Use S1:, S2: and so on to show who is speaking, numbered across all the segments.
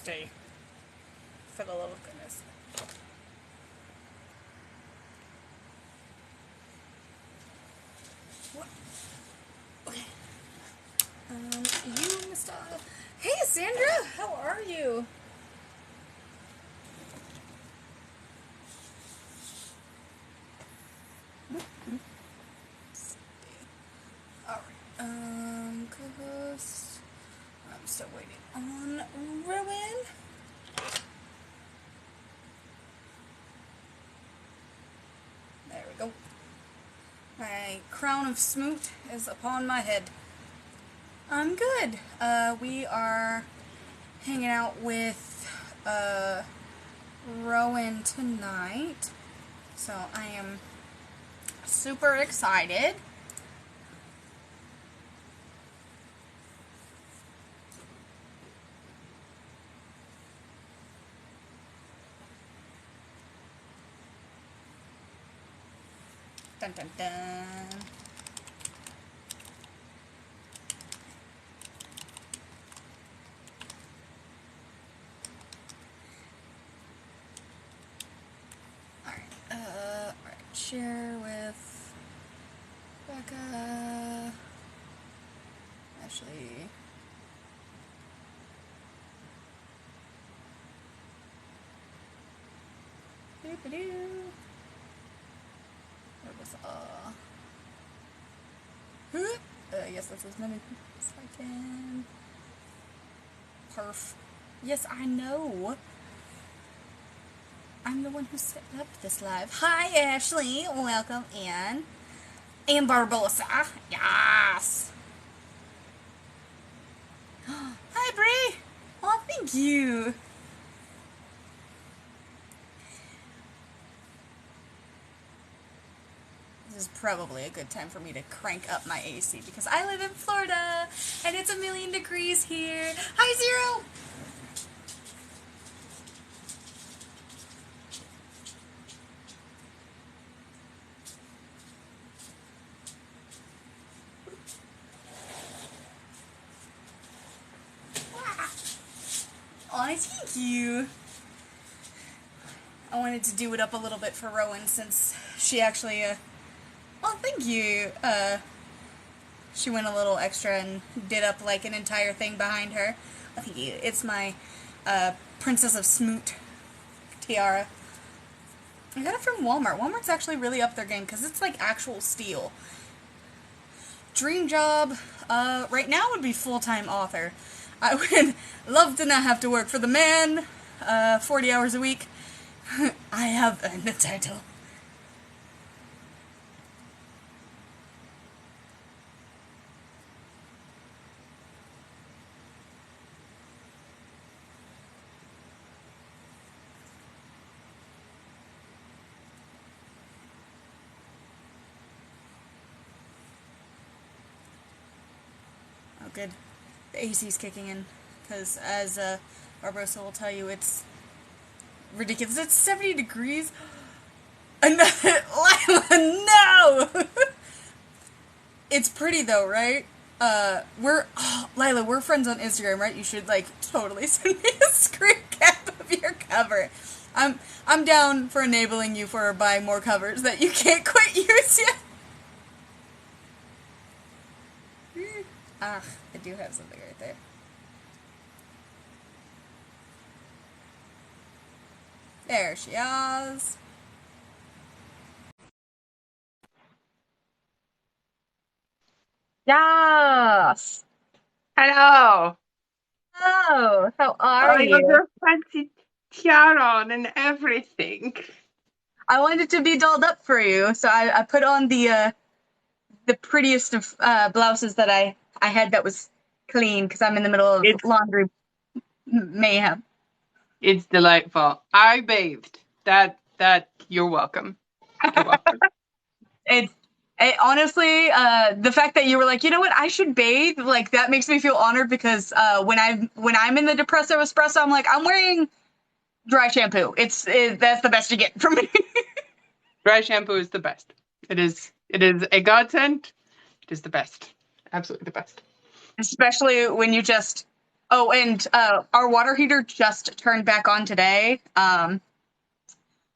S1: nasty. For the love of goodness. What? Okay. You, Mr. Hey, Sandra! How are you? Alright. Co-host. I'm still waiting on Rowan. There we go. My crown of smoot is upon my head. I'm good. We are hanging out with Rowan tonight. So I am super excited. Dun dun dun. Alright, share with Becca. Actually. Doop-a-doo. Where was yes, that's his name. Second. Perf. Yes, I know. I'm the one who set up this live. Hi, Ashley. Welcome in. And Barbosa. Yes. Hi, Brie. Oh, thank you. This is probably a good time for me to crank up my AC because I live in Florida and it's 1,000,000 degrees here. Hi, Zero. Oh, thank you. I wanted to do it up a little bit for Rowan since she actually, oh, thank you. She went a little extra and did up like an entire thing behind her. Oh, thank you. It's my, Princess of Smoot tiara. I got it from Walmart. Walmart's actually really up their game because it's like actual steel. Dream job, right now would be full-time author. I would love to not have to work for the man, 40 hours a week. I have earned the title. Oh, good. The AC's kicking in, because as Barbosa will tell you, it's ridiculous. It's 70 degrees. Another Lila, no! It's pretty though, right? Lila, we're friends on Instagram, right? You should like totally send me a screen cap of your cover. I'm down for enabling you for buying more covers that you can't quite use yet. Ah, I do have something right there. There she is. Yes.
S2: Hello.
S1: Oh, how are
S2: I got
S1: you?
S2: your fancy tiara on and everything.
S1: I wanted to be dolled up for you, so I put on the prettiest of blouses that I had that was clean because I'm in the middle of laundry mayhem.
S2: It's delightful. I bathed. That you're welcome. You're welcome.
S1: It honestly, the fact that you were like, you know what, I should bathe, like that makes me feel honored because when I'm in the Depresso Espresso, I'm like, I'm wearing dry shampoo. That's the best you get from me.
S2: Dry shampoo is the best. It is a godsend. It is the best. Absolutely the best.
S1: Especially when you just Oh, and our water heater just turned back on today.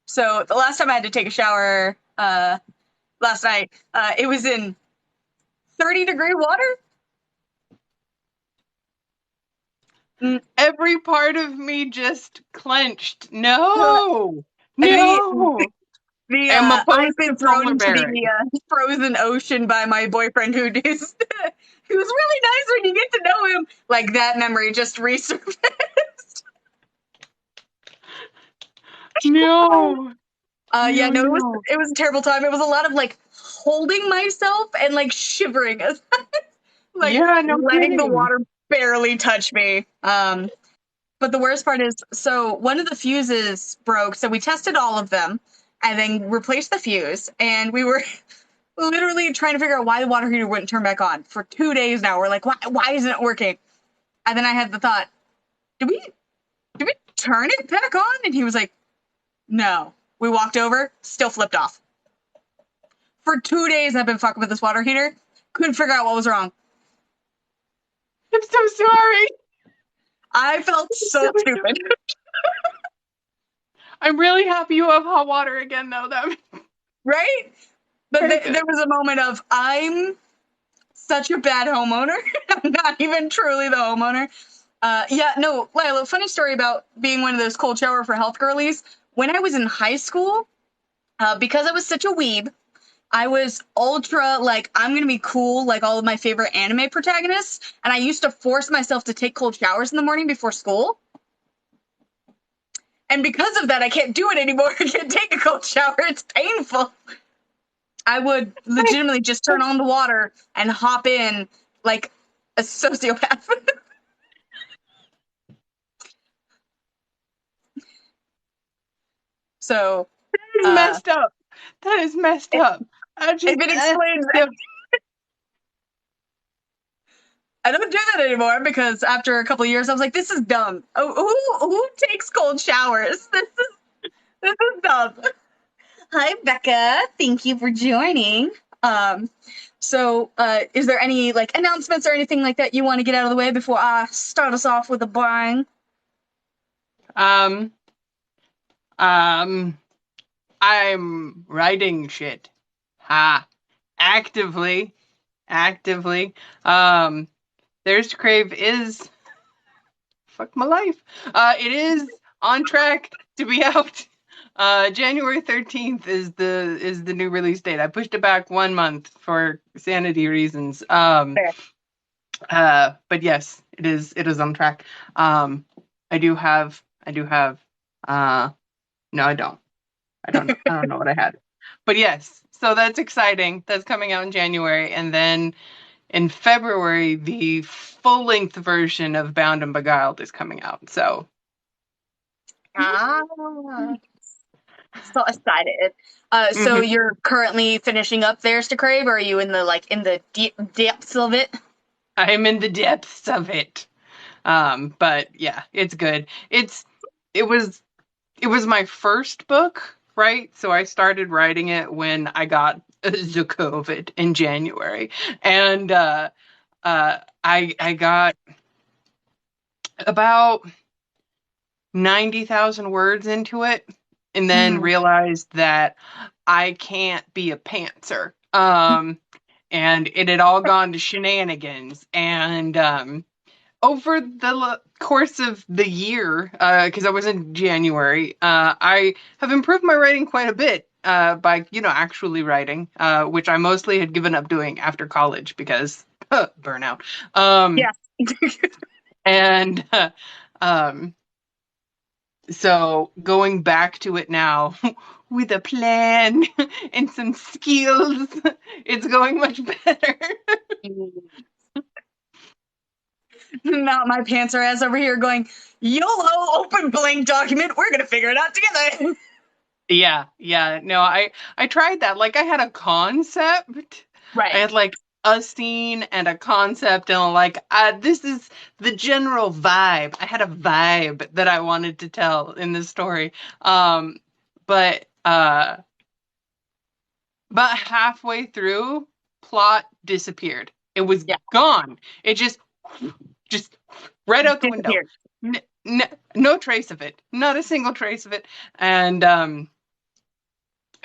S1: So the last time I had to take a shower last night, it was in 30-degree water. Mm,
S2: Every part of me just clenched.
S1: The
S2: No,
S1: the,
S2: no. I'm
S1: I've
S2: opposed to
S1: been
S2: polar
S1: thrown to the
S2: bearing.
S1: frozen ocean by my boyfriend who is he was really nice when you get to know him. Like that memory just resurfaced.
S2: No,
S1: Yeah,
S2: no,
S1: no,
S2: no.
S1: it was a terrible time. It was a lot of like holding myself and like shivering as like
S2: Yeah, no
S1: letting the
S2: kidding.
S1: water barely touch me. But the worst part is, so one of the fuses broke, so we tested all of them and then replaced the fuse, and we were literally trying to figure out why the water heater wouldn't turn back on for 2 days now. We're like, why isn't it working? And then I had the thought, did we did we turn it back on? And he was like, no. We walked over, still flipped off. For 2 days I've been fucking with this water heater. Couldn't figure out what was wrong.
S2: I'm so sorry.
S1: I felt
S2: I'm
S1: so
S2: so
S1: stupid.
S2: sorry. I'm really happy you have hot water again, though. That
S1: Right? But
S2: very good.
S1: there was a moment of, I'm such a bad homeowner. I'm not even truly the homeowner. Yeah, no, Lila, funny story about being one of those cold shower for health girlies. When I was in high school, because I was such a weeb, I was ultra like, I'm gonna be cool like all of my favorite anime protagonists, and I used to force myself to take cold showers in the morning before school. And because of that, I can't do it anymore. I can't take a cold shower. It's painful. I would legitimately just turn on the water and hop in like a sociopath. So,
S2: That is
S1: uh,
S2: messed up. That is messed up. I
S1: if
S2: just,
S1: it explains,
S2: no.
S1: I don't do that anymore because after a couple of years, I was like, this is dumb. Oh, who takes cold showers? This is dumb. Hi, Becca. Thank you for joining. Um, is there any like announcements or anything like that you want to get out of the way before I start us off with a bang?
S2: Um, um, I'm writing shit. Ha. Actively, actively. Um, There's to Crave is fuck my life. It is on track to be out. January 13th is the new release date. I pushed it back 1 month for sanity reasons.
S1: Fair.
S2: But yes, it is on track. Um, I do have no, I don't. I don't know what I had. But yes, so that's exciting. That's coming out in January, and then in February the full-length version of Bound and Beguiled is coming out. So
S1: Ah, so excited. So
S2: mhm.
S1: you're currently finishing up Theirs to Crave, or are you in the deep depths of it?
S2: I'm in the depths of it. But yeah, it's good. It was it was my first book, right? So I started writing it when I got the COVID in January, and I got about 90,000 words into it, and then
S1: Mm,
S2: realized that I can't be a pantser. And it had all gone to shenanigans, and over the course of the year, because I was in January, I have improved my writing quite a bit by, actually writing, which I mostly had given up doing after college because burnout. Um,
S1: yes.
S2: and um, so going back to it now with a plan and some skills, it's going much better.
S1: Not my pantser ass over here going, YOLO, open blank document. We're gonna figure it out together.
S2: Yeah, yeah. No, I tried that. Like I had a concept. I
S1: Right.
S2: had like a scene and a concept and like this is the general vibe. I had a vibe that I wanted to tell in this story. But about halfway through, plot disappeared. It was
S1: Yeah.
S2: gone. It just right out the window.
S1: Disappeared.
S2: No trace of it, not a single trace of it. And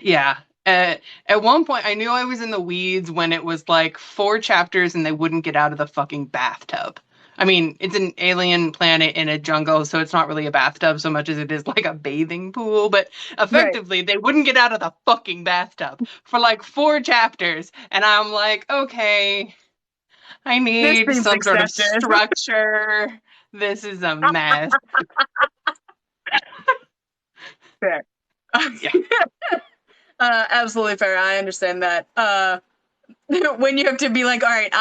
S2: yeah. At one point, I knew I was in the weeds when it was like 4 chapters and they wouldn't get out of the fucking bathtub. I mean, it's an alien planet in a jungle, so it's not really a bathtub so much as it is like a bathing pool. But
S1: Right.
S2: effectively, they wouldn't get out of the fucking bathtub for like 4 chapters. And I'm like, okay, I
S1: This
S2: need
S1: seems
S2: some sort of
S1: excessive.
S2: structure. This is a mess.
S1: Fair.
S2: Yeah.
S1: Absolutely fair. I understand that. When you have to be like, all right,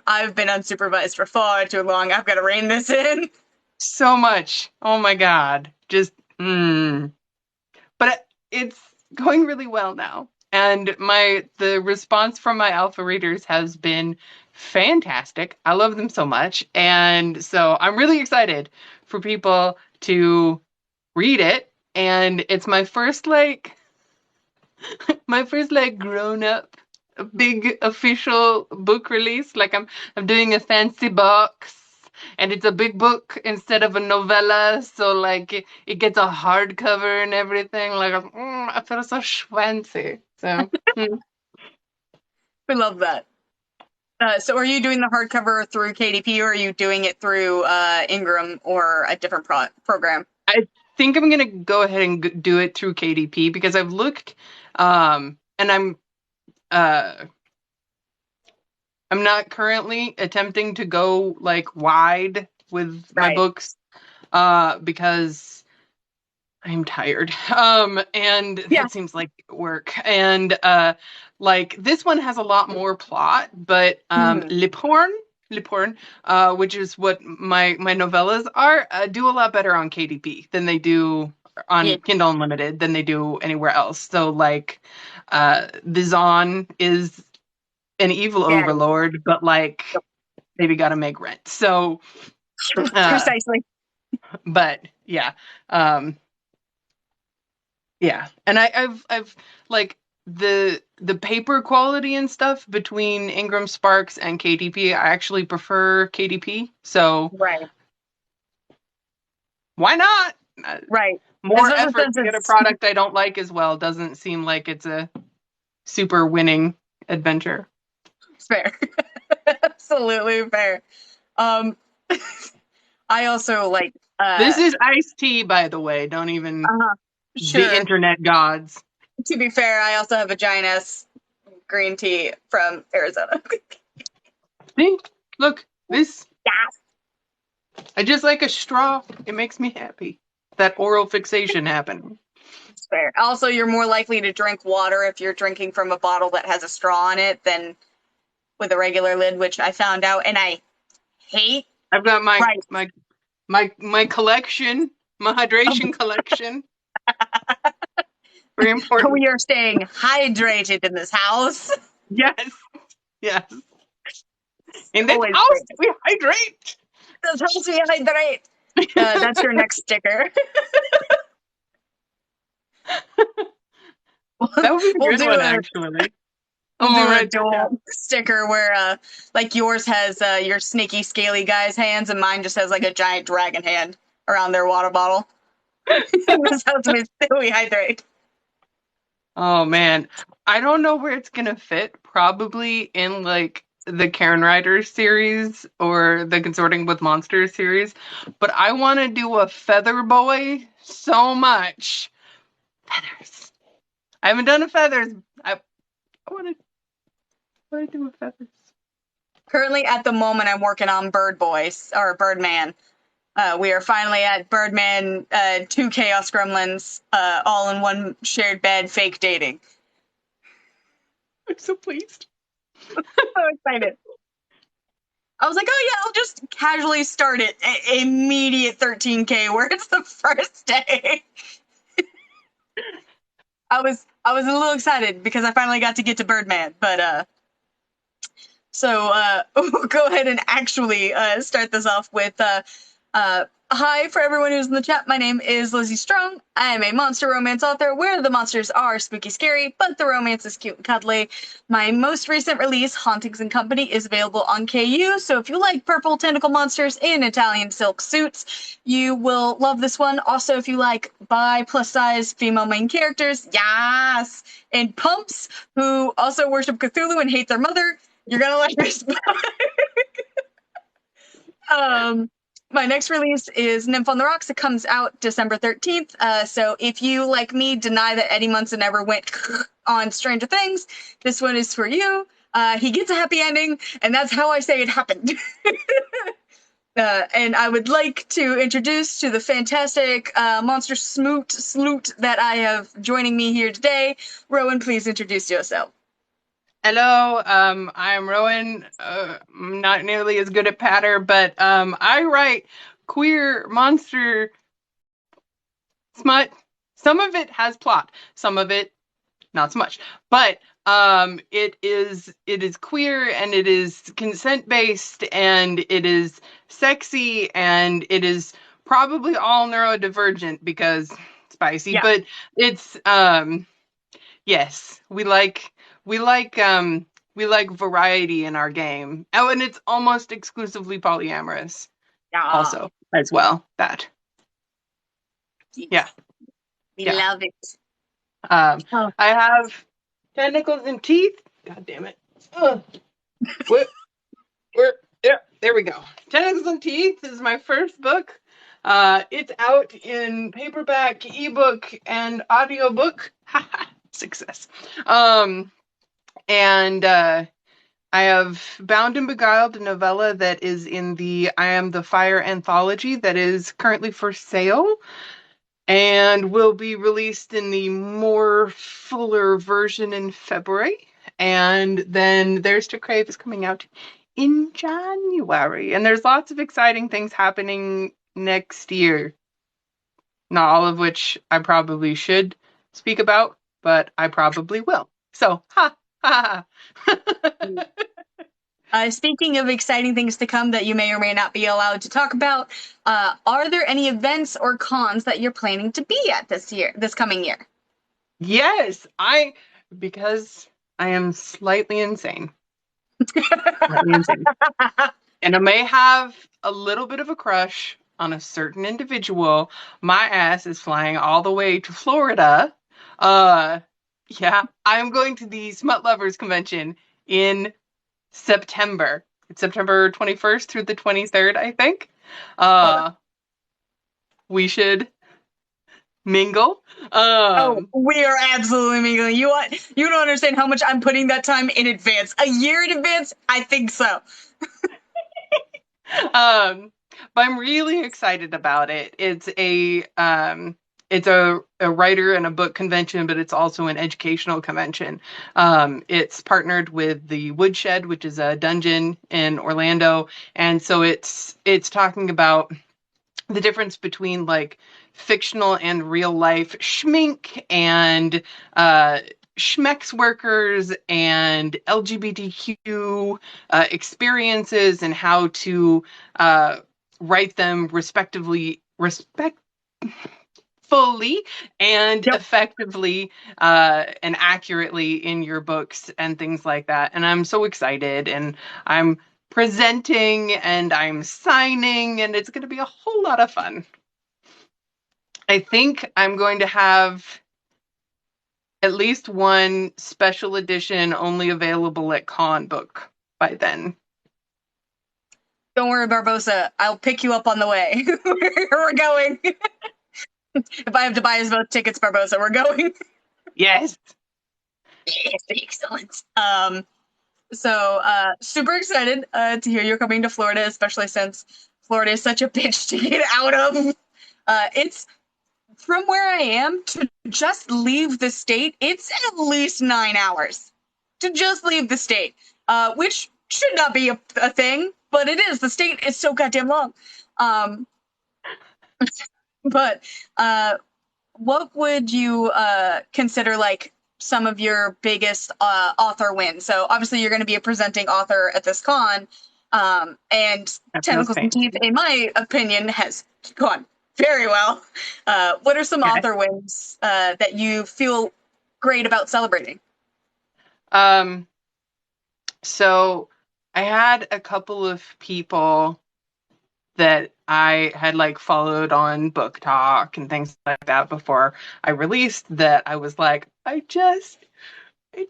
S1: I've been unsupervised for far too long. I've got to rein this in.
S2: So much. Oh my God. Just, But it's going really well now. And the response from my alpha readers has been fantastic. I love them so much. And so I'm really excited for people to read it. And it's my first like grown up big official book release. Like I'm doing a fancy box and it's a big book instead of a novella, so like it gets a hardcover and everything. Like I feel so schwancy. So
S1: We love that. So are you doing the hardcover through KDP or are you doing it through Ingram or a different program?
S2: I think I'm gonna go ahead and do it through KDP because I've looked, and uh I'm not currently attempting to go like wide with my
S1: Right.
S2: books because I'm tired. And
S1: Yeah.
S2: that seems like work. And like this one has a lot more plot, but
S1: Mhm.
S2: Liporn, which is what my novellas are, do a lot better on KDP than they do
S1: Yeah.
S2: on Kindle Unlimited than they do anywhere else. So like the Zon is an evil
S1: Daddy.
S2: overlord, but like maybe gotta make rent. So
S1: Precisely.
S2: but yeah. Yeah, and I've like the paper quality and stuff between Ingram Sparks and KDP. I actually prefer KDP, so
S1: Right.
S2: why not?
S1: Right.
S2: More
S1: Especially
S2: effort
S1: since
S2: to get a
S1: it's
S2: product I don't like as well doesn't seem like it's a super winning adventure.
S1: fair. Absolutely fair. Um, I also like
S2: This is iced tea, by the way. Don't even
S1: uh
S2: the
S1: sure.
S2: internet gods.
S1: To be fair, I also have a giant ass green tea from Arizona.
S2: See, look, this
S1: Yes.
S2: I just like a straw. It makes me happy. That oral fixation happened.
S1: It's fair. Also, you're more likely to drink water if you're drinking from a bottle that has a straw in it than with a regular lid, which I found out and I hate.
S2: I've got
S1: Right.
S2: my collection, my hydration collection. Very important.
S1: We are staying hydrated in this house.
S2: Yes, yes. In this
S1: Always
S2: house,
S1: great.
S2: we hydrate.
S1: This house we hydrate. That's your next sticker.
S2: That would be a
S1: we'll
S2: good
S1: do
S2: one,
S1: a
S2: actually.
S1: we'll
S2: I'm
S1: do
S2: gonna
S1: a
S2: write that down.
S1: dual sticker where like yours has your sneaky scaly guy's hands and mine just has like a giant dragon hand around their water bottle. This house we hydrate.
S2: Oh man, I don't know where it's gonna fit. Probably in like the Karen Rider series or the Consorting with Monsters series, but I want to do a Feather Boy so much. Feathers. I haven't done a feathers. I want to do a feathers.
S1: Currently, at the moment, I'm working on Bird Boys or Birdman. We are finally at Birdman, 2 Chaos Gremlins, all in one shared bed, fake dating.
S2: I'm so pleased.
S1: So excited. I was like, oh yeah, I'll just casually start it. Immediate 13K where it's the first day. I was a little excited because I finally got to get to Birdman, but so we'll go ahead and actually start this off with Hi, for everyone who's in the chat, my name is Lizzie Strong. I am a monster romance author where the monsters are spooky scary, but the romance is cute and cuddly. My most recent release, Hauntings and Company, is available on KU, so if you like purple tentacle monsters in Italian silk suits, you will love this one. Also, if you like bi plus size female main characters, yes, and pumps who also worship Cthulhu and hate their mother, you're gonna like this book. Um, my next release is Nymph on the Rocks. It comes out December 13th. So if you, like me, deny that Eddie Munson ever went on Stranger Things, this one is for you. He gets a happy ending, and that's how I say it happened. And I would like to introduce to the fantastic monster sloot that I have joining me here today. Rowan, please introduce yourself.
S2: Hello, I'm Rowan. I'm not nearly as good at patter, but I write queer monster smut. Some of it has plot, some of it not so much. But it is queer, and it is consent based, and it is sexy, and it is probably all neurodivergent because spicy.
S1: Yeah.
S2: But it's yes, we like variety in our game. Oh, and it's almost exclusively polyamorous also as well. That yeah.
S1: We
S2: Yeah.
S1: love it.
S2: I have tentacles and teeth. God damn it. Yeah, there we go. Tentacles and Teeth is my first book. It's out in paperback, ebook, and audiobook. Success. And I have Bound and Beguiled, a novella that is in the I Am the Fire anthology that is currently for sale and will be released in the more fuller version in February. And then There's to Crave is coming out in January. And there's lots of exciting things happening next year. Not all of which I probably should speak about, but I probably will. So, ha, ha, ha.
S1: Speaking of exciting things to come that you may or may not be allowed to talk about, are there any events or cons that you're planning to be at this coming year?
S2: Yes, because I am slightly insane. And I may have a little bit of a crush on a certain individual. My ass is flying all the way to Florida. Yeah, I'm going to the Smut Lovers Convention in September. It's September 21st through the 23rd, I think. We should mingle.
S1: We are absolutely mingling. You don't understand how much I'm putting that time in advance. A year in advance? I think so.
S2: But I'm really excited about it. It's a writer and a book convention, but it's also an educational convention. It's partnered with the Woodshed, which is a dungeon in Orlando, and so it's talking about the difference between like fictional and real life schmink and schmex workers and LGBTQ experiences and how to write them respectively, fully and effectively and accurately in your books and things like that. And I'm so excited, and I'm presenting and I'm signing, and it's going to be a whole lot of fun. I think I'm going to have at least one special edition only available at con book by then.
S1: Don't worry, Barbosa. I'll pick you up on the way. We're going. If I have to buy us both tickets, Barbosa, we're going.
S2: Yes.
S1: Yes, excellent. So super excited to hear you're coming to Florida, especially since Florida is such a bitch to get out of. It's from where I am to just leave the state. It's at least 9 hours to just leave the state, which should not be a thing, but it is. The state is so goddamn long. But what would you consider like some of your biggest author wins? So obviously you're going to be a presenting author at this con. And
S2: That feels
S1: Tentacles and Teeth,
S2: fancy.
S1: in my opinion, has gone very well. What are some
S2: Okay.
S1: author wins that you feel great about celebrating?
S2: Um, so I had a couple of people that I had like followed on Book Talk and things like that before I released that I was like, I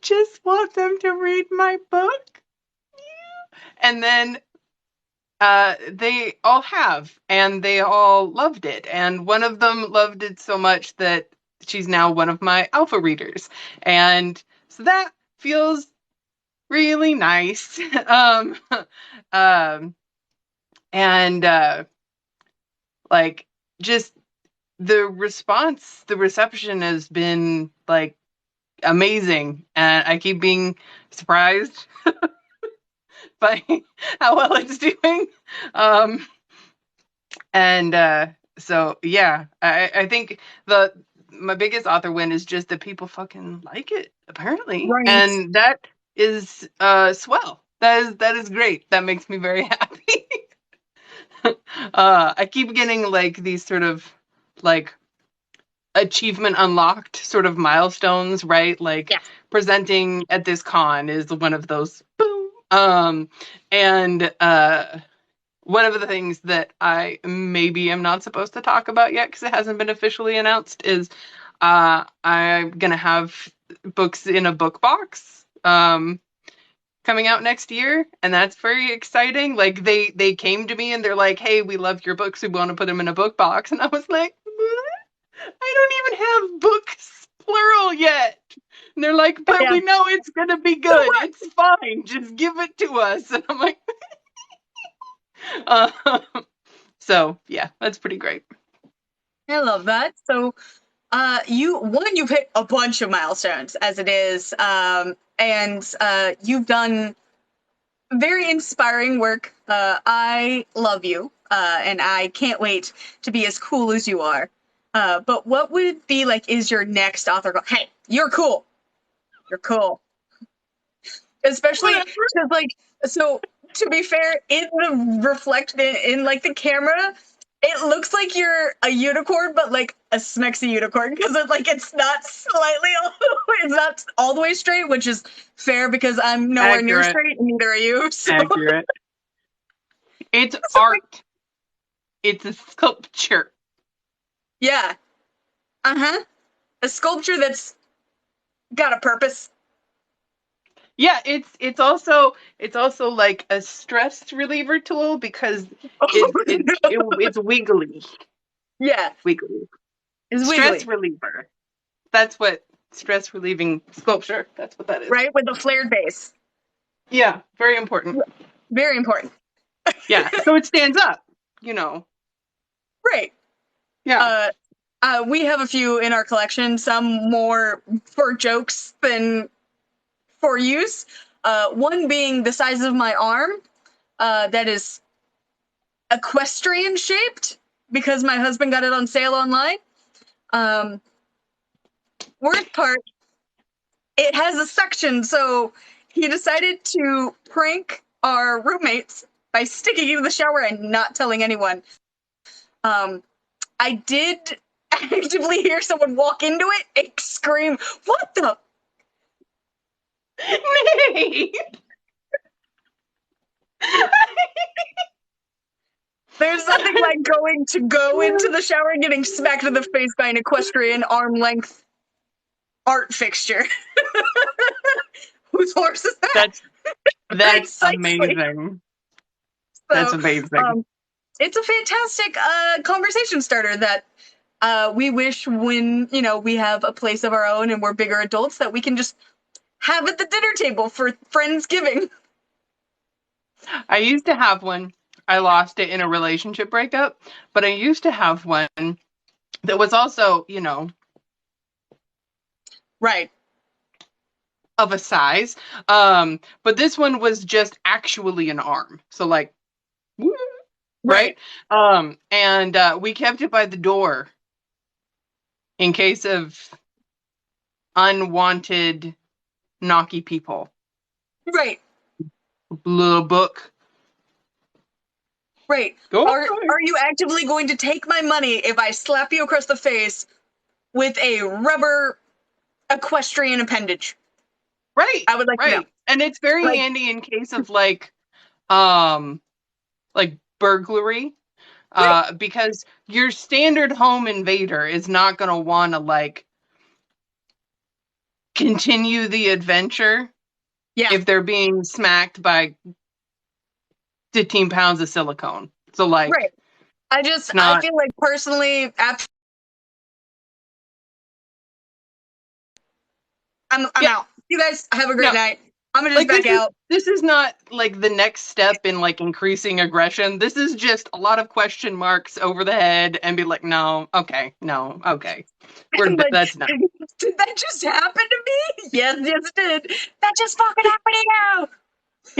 S2: just want them to read my book. And then they all have, and they all loved it. And one of them loved it so much that she's now one of my alpha readers. And so that feels really nice. Um, and like just the response, the reception has been like amazing. And I keep being surprised by how well it's doing. Um, And so yeah, I think the my biggest author win is just that people fucking like it, apparently.
S1: Right.
S2: And that is swell. That is great. That makes me very happy. I keep getting like these sort of like achievement unlocked sort of milestones, right? Like
S1: Yeah.
S2: presenting at this con is one of those boom. And one of the things that I maybe am not supposed to talk about yet because it hasn't been officially announced is I'm gonna have books in a book box coming out next year, and that's very exciting. Like they came to me and they're like, "Hey, we love your books. We want to put them in a book box," and I was like, "What? I don't even have books plural yet." And they're like, "But
S1: Yeah.
S2: we know it's gonna be
S1: So
S2: good.
S1: what?
S2: It's fine. Just give it to us." And I'm like, uh, so yeah, that's pretty great.
S1: I love that. So you've hit a bunch of milestones as it is, and you've done very inspiring work. I love you, and I can't wait to be as cool as you are. But what would it be like? Is your next author go? Hey, you're cool. You're cool. Especially
S2: Whatever.
S1: because, like, so to be fair, in the reflection in like the camera, it looks like you're a unicorn, but like a smexy unicorn because it's not slightly all the way, it's not all the way straight, which is fair because I'm nowhere near
S2: Accurate.
S1: straight, and neither are you. So,
S2: Accurate. It's
S1: so like,
S2: art. It's a sculpture.
S1: yeah, uh huh, a sculpture that's got a purpose.
S2: Yeah, it's also like a stress reliever tool because it's wiggly.
S1: Yeah,
S2: Wiggly.
S1: it's
S2: Stress
S1: wiggly,
S2: reliever. That's what stress relieving sculpture. That's what that is.
S1: right, with a flared base.
S2: Yeah, very important.
S1: Very important.
S2: Yeah. So it stands up, you know.
S1: Right.
S2: Yeah.
S1: Uh, we have a few in our collection, some more for jokes than for use. One being the size of my arm, that is equestrian shaped because my husband got it on sale online. Um, Worst part, it has a suction, so he decided to prank our roommates by sticking it in the shower and not telling anyone. Um, I did actively hear someone walk into it and scream, "What the?"
S2: Nay.
S1: There's nothing like going to go into the shower and getting smacked in the face by an equestrian arm length art fixture. Whose horse is that?
S2: That's that's
S1: Precisely.
S2: amazing. That's
S1: So,
S2: amazing.
S1: um, it's a fantastic conversation starter that we wish when we have a place of our own and we're bigger adults that we can just have at the dinner table for Friendsgiving.
S2: I used to have one. I lost it in a relationship breakup, but I used to have one that was also,
S1: Right.
S2: of a size. But this one was just actually an arm. So like, woo,
S1: Right.
S2: right? And we kept it by the door in case of unwanted knocky people.
S1: Right.
S2: Little book.
S1: Right.
S2: Go
S1: Are you actively going to take my money if I slap you across the face with a rubber equestrian appendage?
S2: right,
S1: I would like to know.
S2: right. And it's very
S1: Like,
S2: handy in case of like burglary.
S1: right.
S2: Because your standard home invader is not gonna wanna like continue the adventure
S1: Yeah.
S2: if they're being smacked by 15 pounds of silicone. So
S1: Right.
S2: like it's
S1: I
S2: not
S1: feel like personally, I'm
S2: yeah,
S1: out. You guys have a great
S2: no.
S1: night. I'm gonna just
S2: Like
S1: back out.
S2: this is not like the next step in like increasing aggression. This is just a lot of question marks over the head and be like, no, okay, no, okay.
S1: I'm like,
S2: That's not.
S1: did that just happen to me? Yes, it did. That just fucking happened to you.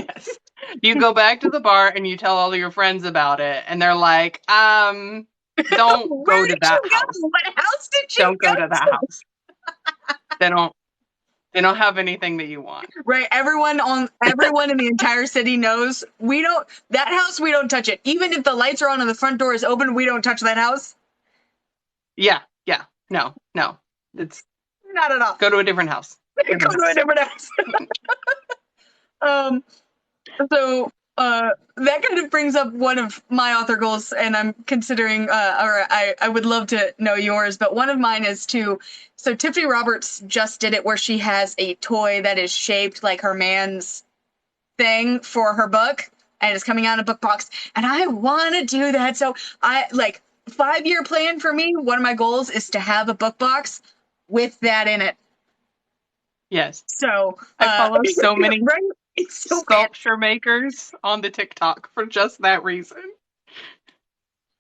S2: Yes. You go back to the bar and you tell all of your friends about it, and they're like, don't
S1: Where
S2: go to
S1: did you
S2: that house.
S1: go? What house did you
S2: Don't
S1: go
S2: go to that
S1: to?
S2: house. They don't they don't have anything that you want.
S1: Right. Everyone in the entire city knows we don't that house we don't touch it. Even if the lights are on and the front door is open, we don't touch that house.
S2: Yeah, yeah. No, no. It's
S1: Not at all.
S2: go to a different house.
S1: Go to a different house. um so that kind of brings up one of my author goals, and I'm considering or I would love to know yours, but one of mine is to so Tiffany Roberts just did it where she has a toy that is shaped like her man's thing for her book, and it's coming out in a book box, and I want to do that. So I like 5-year plan for me. One of my goals is to have a book box with that in it.
S2: Yes.
S1: So
S2: I follow so many
S1: right, it's so bad.
S2: sculpture makers on the TikTok for just that reason.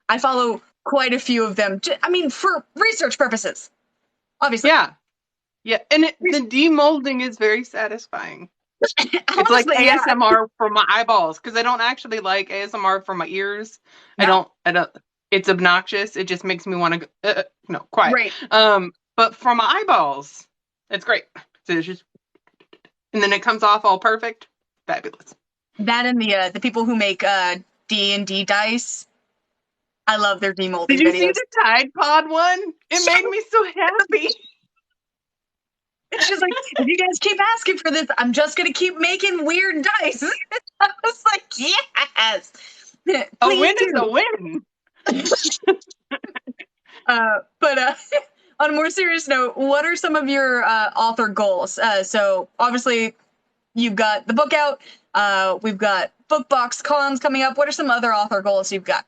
S1: I follow quite a few of them. I mean, for research purposes, obviously.
S2: Yeah. Yeah. And the demolding is very satisfying. It's like
S1: Honestly, yeah.
S2: ASMR for my eyeballs because I don't actually like ASMR for my ears.
S1: No.
S2: I don't. It's obnoxious. It just makes me want to go. No, quiet.
S1: Right.
S2: But for my eyeballs, it's great. So it's just, and then it comes off all perfect. Fabulous.
S1: That and the people who make D&D dice. I love their demolding
S2: Did you
S1: videos.
S2: see the Tide Pod one? It made me so happy.
S1: It's just like, if you guys keep asking for this, I'm just gonna keep making weird dice. I was like, yes.
S2: A win is a win.
S1: But on a more serious note, what are some of your author goals? So obviously, you've got the book out. We've got book box cons coming up. What are some other author goals you've got?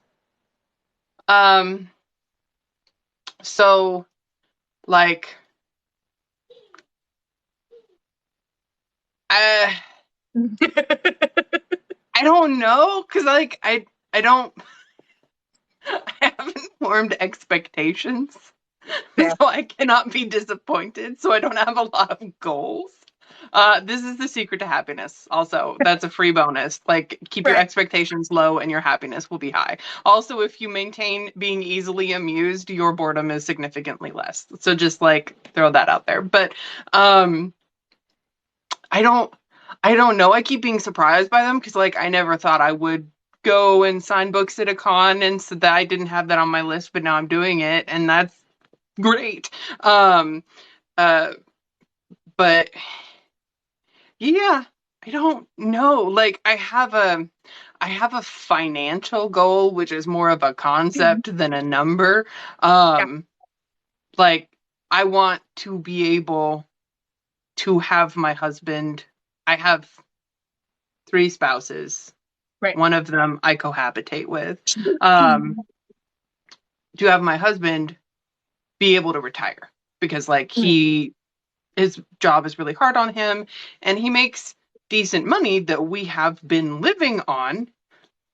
S2: So like I don't know because like I don't I haven't formed expectations.
S1: Yeah.
S2: So I cannot be disappointed. So I don't have a lot of goals. This is the secret to happiness. Also, that's a free bonus. Like, keep your
S1: Right.
S2: expectations low and your happiness will be high. Also, if you maintain being easily amused, your boredom is significantly less. So just like throw that out there. But I don't know. I keep being surprised by them because like I never thought I would go and sign books at a con, and so that I didn't have that on my list, but now I'm doing it, and that's great. Uh, but yeah, I don't know. Like I have a financial goal, which is more of a concept than a number.
S1: Yeah.
S2: Like I want to be able to have my husband. I have 3 spouses.
S1: Right.
S2: One of them I cohabitate with. To have my husband be able to retire because like his job is really hard on him and he makes decent money that we have been living on,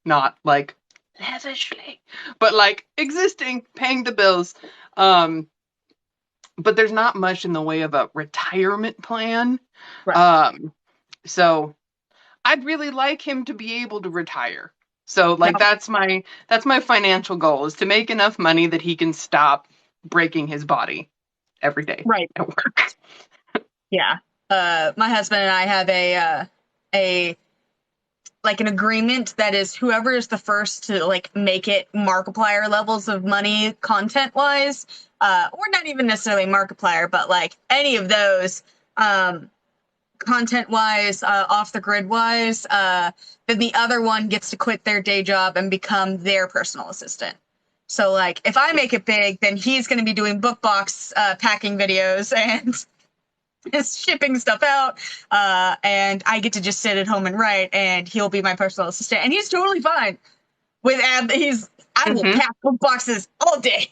S2: not like lavishly, but like existing, paying the bills. But there's not much in the way of a retirement plan.
S1: Right.
S2: So I'd really like him to be able to retire. So like
S1: No.
S2: that's my financial goal is to make enough money that he can stop breaking his body every day
S1: Right.
S2: at work.
S1: Yeah. My husband and I have a like an agreement that is whoever is the first to like make it Markiplier levels of money content wise, or not even necessarily Markiplier, but like any of those, content wise, off the grid wise, then the other one gets to quit their day job and become their personal assistant. So like if I make it big, then he's going to be doing book box packing videos and is shipping stuff out, and I get to just sit at home and write, and he'll be my personal assistant, and he's totally fine with I will
S2: Hmm.
S1: pack book boxes all day.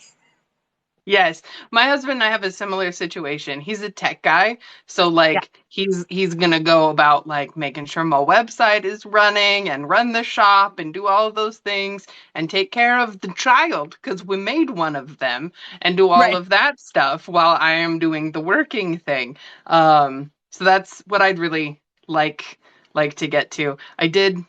S2: Yes, my husband and I have a similar situation. He's a tech guy, so
S1: Yeah,
S2: like he's gonna go about like making sure my website is running and run the shop and do all of those things and take care of the child because we made one of them and do all
S1: right.
S2: of that stuff while I am doing the working thing. So that's what I'd really like to get to. I did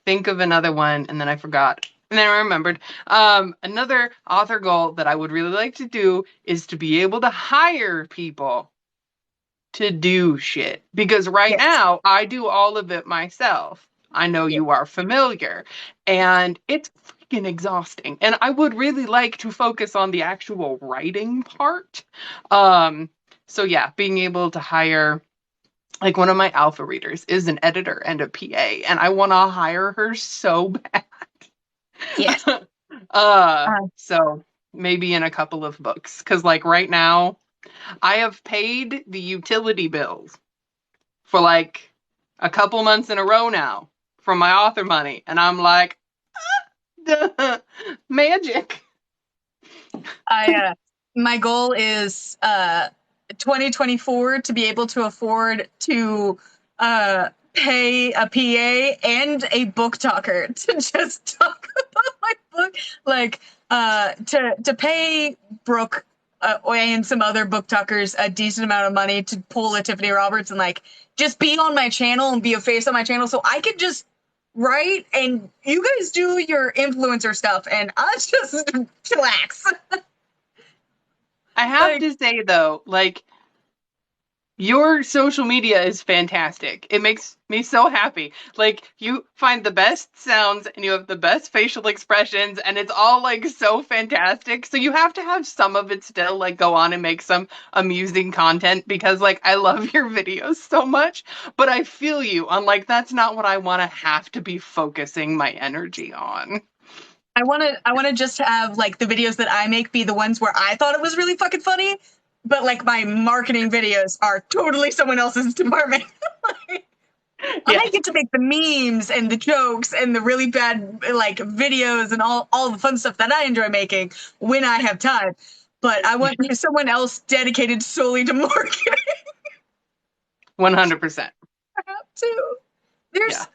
S2: think of another one and then I forgot. And then I remembered. Another author goal that I would really like to do is to be able to hire people to do shit. Because right
S1: Yes.
S2: now I do all of it myself. I know
S1: Yeah.
S2: you are familiar. And it's freaking exhausting. And I would really like to focus on the actual writing part. Um, so yeah, being able to hire like one of my alpha readers is an editor and a PA, and I want to hire her so bad.
S1: Yes.
S2: So maybe in a couple of books, because like right now, I have paid the utility bills for like a couple months in a row now from my author money, and I'm like, magic.
S1: My goal is 2024 to be able to afford to pay a PA and a book talker to just talk about my book, like to pay Brooke and some other book talkers a decent amount of money to pull a Tiffany Roberts and like just be on my channel and be a face on my channel so I could just write and you guys do your influencer stuff and I just chillax.
S2: I have
S1: Like,
S2: to say though, like your social media is fantastic. It makes me so happy. Like you find the best sounds and you have the best facial expressions and it's all like so fantastic. So you have to have some of it still like go on and make some amusing content because like I love your videos so much, but I feel you on like that's not what I want to have to be focusing my energy on.
S1: I want to just have like the videos that I make be the ones where I thought it was really fucking funny, but like my marketing videos are totally someone else's department. Like, I
S2: Yes.
S1: get to make the memes and the jokes and the really bad like videos and all the fun stuff that I enjoy making when I have time. But I want someone else dedicated solely to marketing
S2: 100%.
S1: too.
S2: Yeah.
S1: There's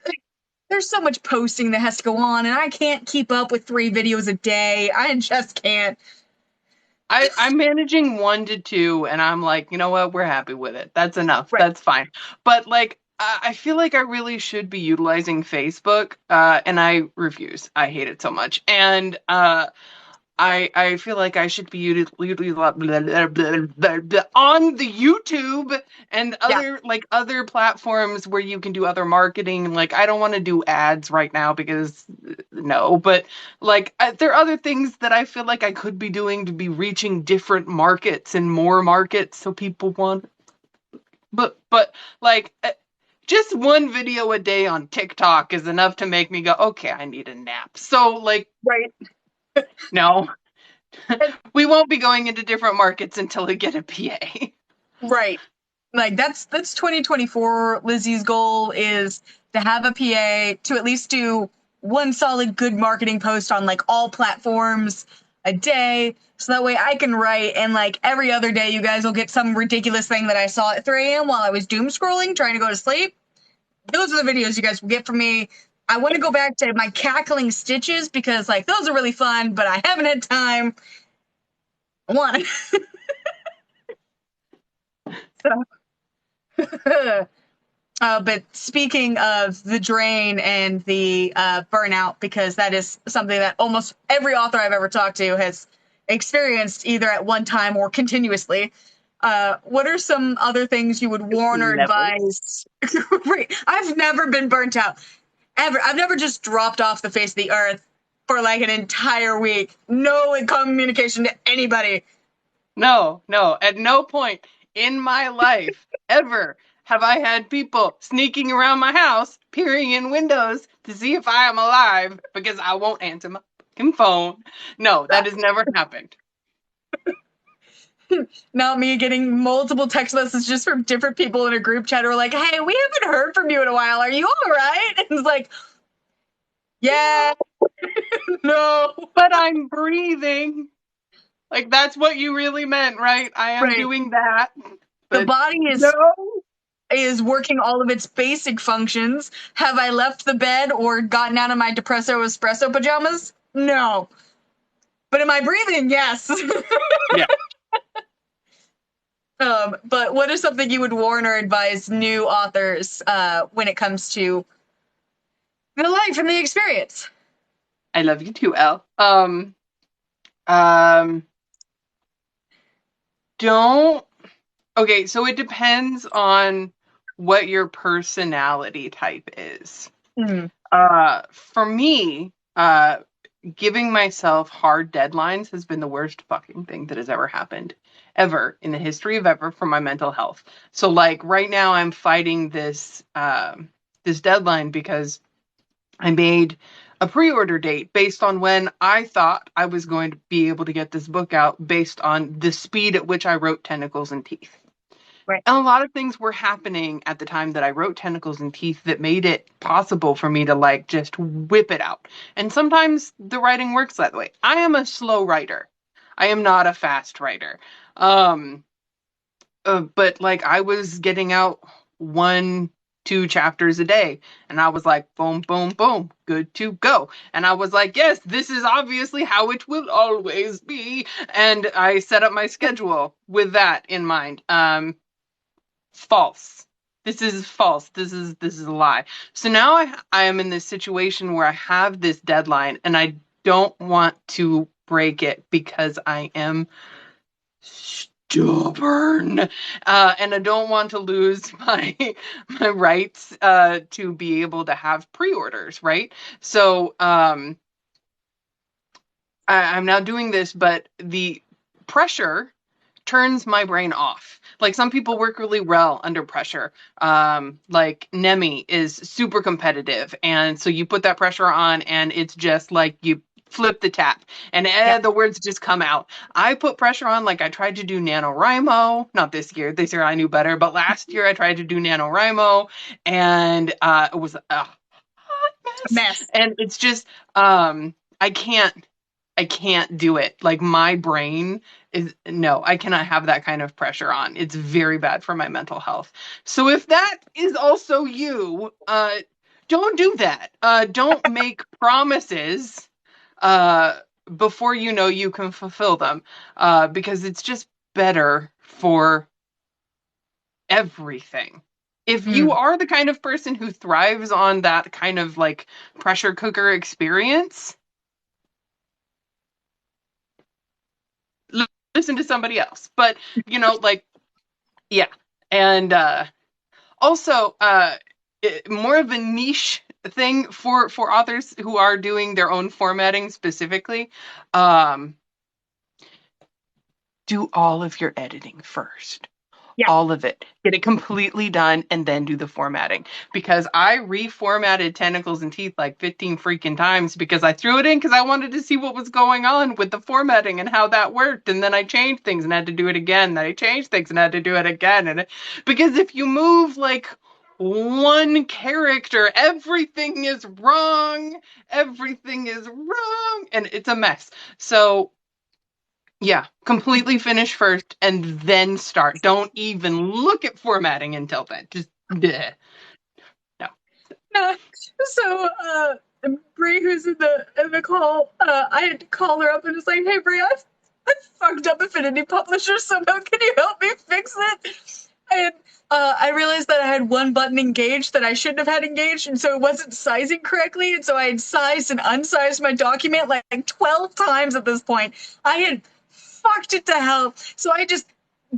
S1: there's so much posting that has to go on, and I can't keep up with 3 videos a day. I just can't.
S2: I'm managing 1 to 2, and I'm like, you know what? We're happy with it. That's enough.
S1: Right.
S2: That's fine. But like, I feel like I really should be utilizing Facebook, and I refuse. I hate it so much. And I feel like I should be on the YouTube and
S1: Yeah.
S2: other platforms where you can do other marketing. Like I don't want to do ads right now because no, but like there are other things that I feel like I could be doing to be reaching different markets and more markets so people want. But like just one video a day on TikTok is enough to make me go, okay, I need a nap. So like
S1: Right.
S2: no.
S1: And
S2: We won't be going into different markets until we get a PA.
S1: right. Like that's 2024. Lizzie's goal is to have a PA to at least do one solid good marketing post on like all platforms a day. So that way I can write and like every other day you guys will get some ridiculous thing that I saw at 3 a.m. while I was doom scrolling trying to go to sleep. Those are the videos you guys will get from me. I want to go back to my cackling stitches because like those are really fun, but I haven't had time. I want so but speaking of the drain and the burnout, because that is something that almost every author I've ever talked to has experienced either at one time or continuously. What are some other things you would warn or
S2: Levels.
S1: advise? Right. I've never been burnt out. ever. I've never just dropped off the face of the earth for like an entire week. No communication to anybody.
S2: No, no, at no point in my life ever have I had people sneaking around my house, peering in windows to see if I am alive because I won't answer my fucking phone. No, that has never happened.
S1: Not me getting multiple text messages from different people in a group chat who are like, hey, we haven't heard from you in a while. Are you all right? And it's like, yeah, no.
S2: But I'm breathing. Like, that's what you really meant, right? I am
S1: Right.
S2: doing that.
S1: The
S2: But
S1: body
S2: no.
S1: is working all of its basic functions. Have I left the bed or gotten out of my depresso espresso pajamas? No. But am I breathing? Yes.
S2: Yeah.
S1: But what is something you would warn or advise new authors when it comes to the life and the experience?
S2: I love you too, Elle. Um, don't. Okay, so it depends on what your personality type is.
S1: Mm.
S2: For me, giving myself hard deadlines has been the worst fucking thing that has ever happened, ever in the history of ever for my mental health. So, like right now, I'm fighting this deadline because I made a pre-order date based on when I thought I was going to be able to get this book out based on the speed at which I wrote Tentacles and Teeth.
S1: Right.
S2: And a lot of things were happening at the time that I wrote Tentacles and Teeth that made it possible for me to like just whip it out. And sometimes the writing works that way. I am a slow writer. I am not a fast writer. But like I was getting out 1, 2 chapters a day, and I was like, boom, boom, boom, good to go. And I was like, yes, this is obviously how it will always be. And I set up my schedule with that in mind. False. This is false. This is a lie. So now I am in this situation where I have this deadline, and I don't want to break it because I am stubborn, and I don't want to lose my rights to be able to have pre-orders, right? So I'm now doing this, but the pressure turns my brain off. Like some people work really well under pressure. Like Nemi is super competitive, and so you put that pressure on, and it's just like you flip the tap, and the words just come out. I put pressure on, like I tried to do NaNoWriMo, not this year. This year I knew better, but last year I tried to do NaNoWriMo, and it was a hot
S1: Mess.
S2: and it's just I can't do it. Like my brain is no, I cannot have that kind of pressure on. It's very bad for my mental health. So if that is also you, don't do that. Don't make promises before you know you can fulfill them, because it's just better for everything. If you are the kind of person who thrives on that kind of like pressure cooker experience, listen to somebody else. But like, yeah. And also more of a niche thing for authors who are doing their own formatting specifically. Do all of your editing first.
S1: Yeah.
S2: All of it. Get it completely done and then do the formatting. Because I reformatted Tentacles and Teeth like 15 freaking times because I threw it in because I wanted to see what was going on with the formatting and how that worked. And then I changed things and had to do it again. Then I changed things and had to do it again. And because if you move like one character, everything is wrong. Everything is wrong. And it's a mess. So yeah, completely finish first and then start. Don't even look at formatting until then. Just bleh. No.
S1: No. So Bree, who's in the call, I had to call her up and it's like, hey Bree, I fucked up Affinity Publisher somehow. Can you help me fix it? And I realized that I had one button engaged that I shouldn't have had engaged, and so it wasn't sizing correctly, and so I had sized and unsized my document like 12 times at this point. I had fucked it to hell, so I just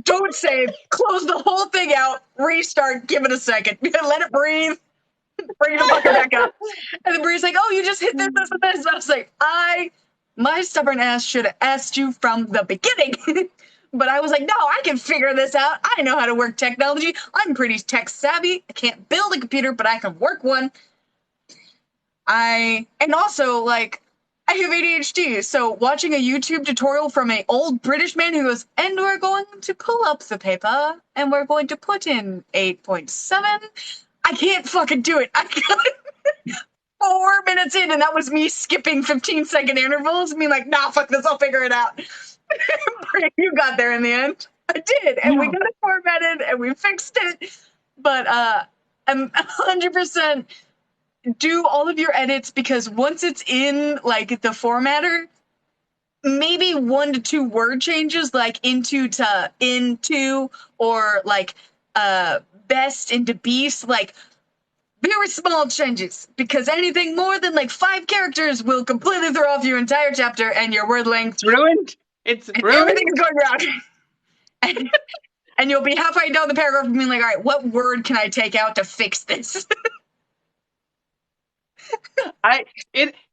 S1: don't save, close the whole thing out, restart, give it a second, let it breathe.
S3: Bring the fucker back up. And then Bree's like, oh, you just hit this, this, and this. And I was like, my stubborn ass should have asked you from the beginning. But I was like, no, I can figure this out. I know how to work technology. I'm pretty tech savvy. I can't build a computer, but I can work one. And also, like, I have ADHD, so watching a YouTube tutorial from an old British man who goes, and we're going to pull up the paper, and we're going to put in 8.7. I can't fucking do it. I got 4 minutes in, and that was me skipping 15-second intervals and being like, nah, fuck this, I'll figure it out. You got there in the end. I did, and we got it formatted, and we fixed it. But I'm 100% do all of your edits, because once it's in, like, the formatter, maybe 1 to 2 word changes, like into to into, or like best into beast, like very small changes, because anything more than like 5 characters will completely throw off your entire chapter and your word length.
S2: It's ruined. It's ruined.
S3: Everything is going wrong. And you'll be halfway down the paragraph and being like, all right, what word can I take out to fix this?
S2: It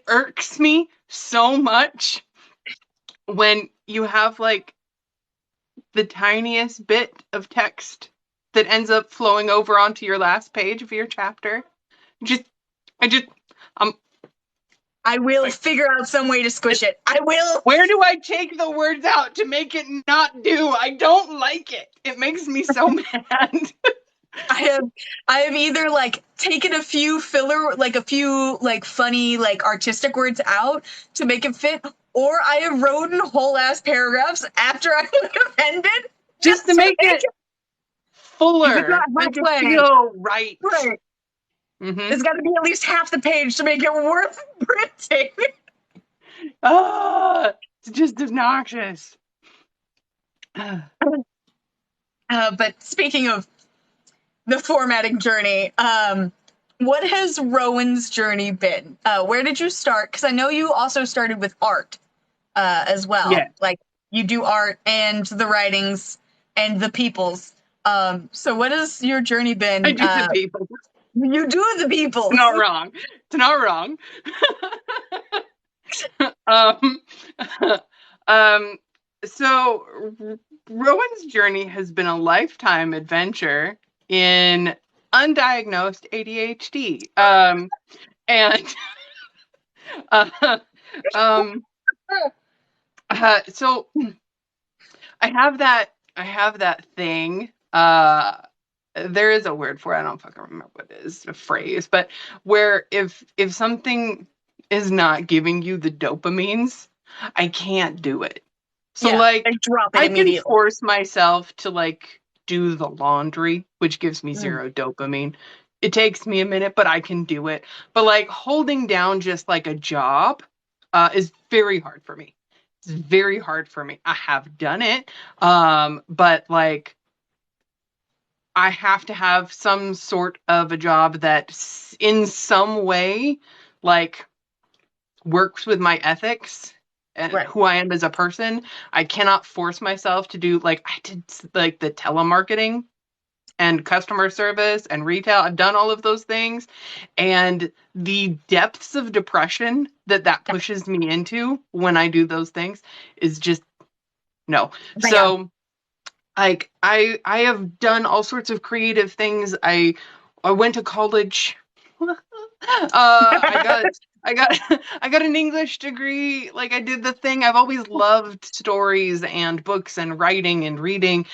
S2: irks me so much when you have like the tiniest bit of text that ends up flowing over onto your last page of your chapter.
S3: I will figure out some way to squish it. I will.
S2: Where do I take the words out to make it not do? I don't like it. It makes me so mad.
S3: I have either like taken a few filler, like a few like funny, like artistic words out to make it fit, or I have written whole ass paragraphs after I would have ended
S2: just to make it fuller, make it feel right.
S3: Right. Mm-hmm. It's got to be at least half the page to make it worth printing.
S2: It's just obnoxious.
S3: But speaking of the formatting journey, what has Rowan's journey been? Where did you start? Because I know you also started with art as well.
S2: Yeah.
S3: Like, you do art and the writings and the peoples. So what has your journey been?
S2: I do the people.
S3: You do the people.
S2: It's not wrong. It's not wrong. So Rowan's journey has been a lifetime adventure in undiagnosed ADHD. So I have that thing. There is a word for it. I don't fucking remember what it is, a phrase, but where if something is not giving you the dopamines, I can't do it. So like I can force myself to like do the laundry, which gives me 0 dopamine. It takes me a minute, but I can do it. But like holding down just like a job is very hard for me. It's very hard for me. I have done it, but like I have to have some sort of a job that in some way like works with my ethics and who I am as a person. I cannot force myself to do like I did like the telemarketing and customer service and retail. I've done all of those things, and the depths of depression that pushes me into when I do those things is just no. So like I have done all sorts of creative things. I went to college. I got an English degree. Like I did the thing. I've always loved stories and books and writing and reading.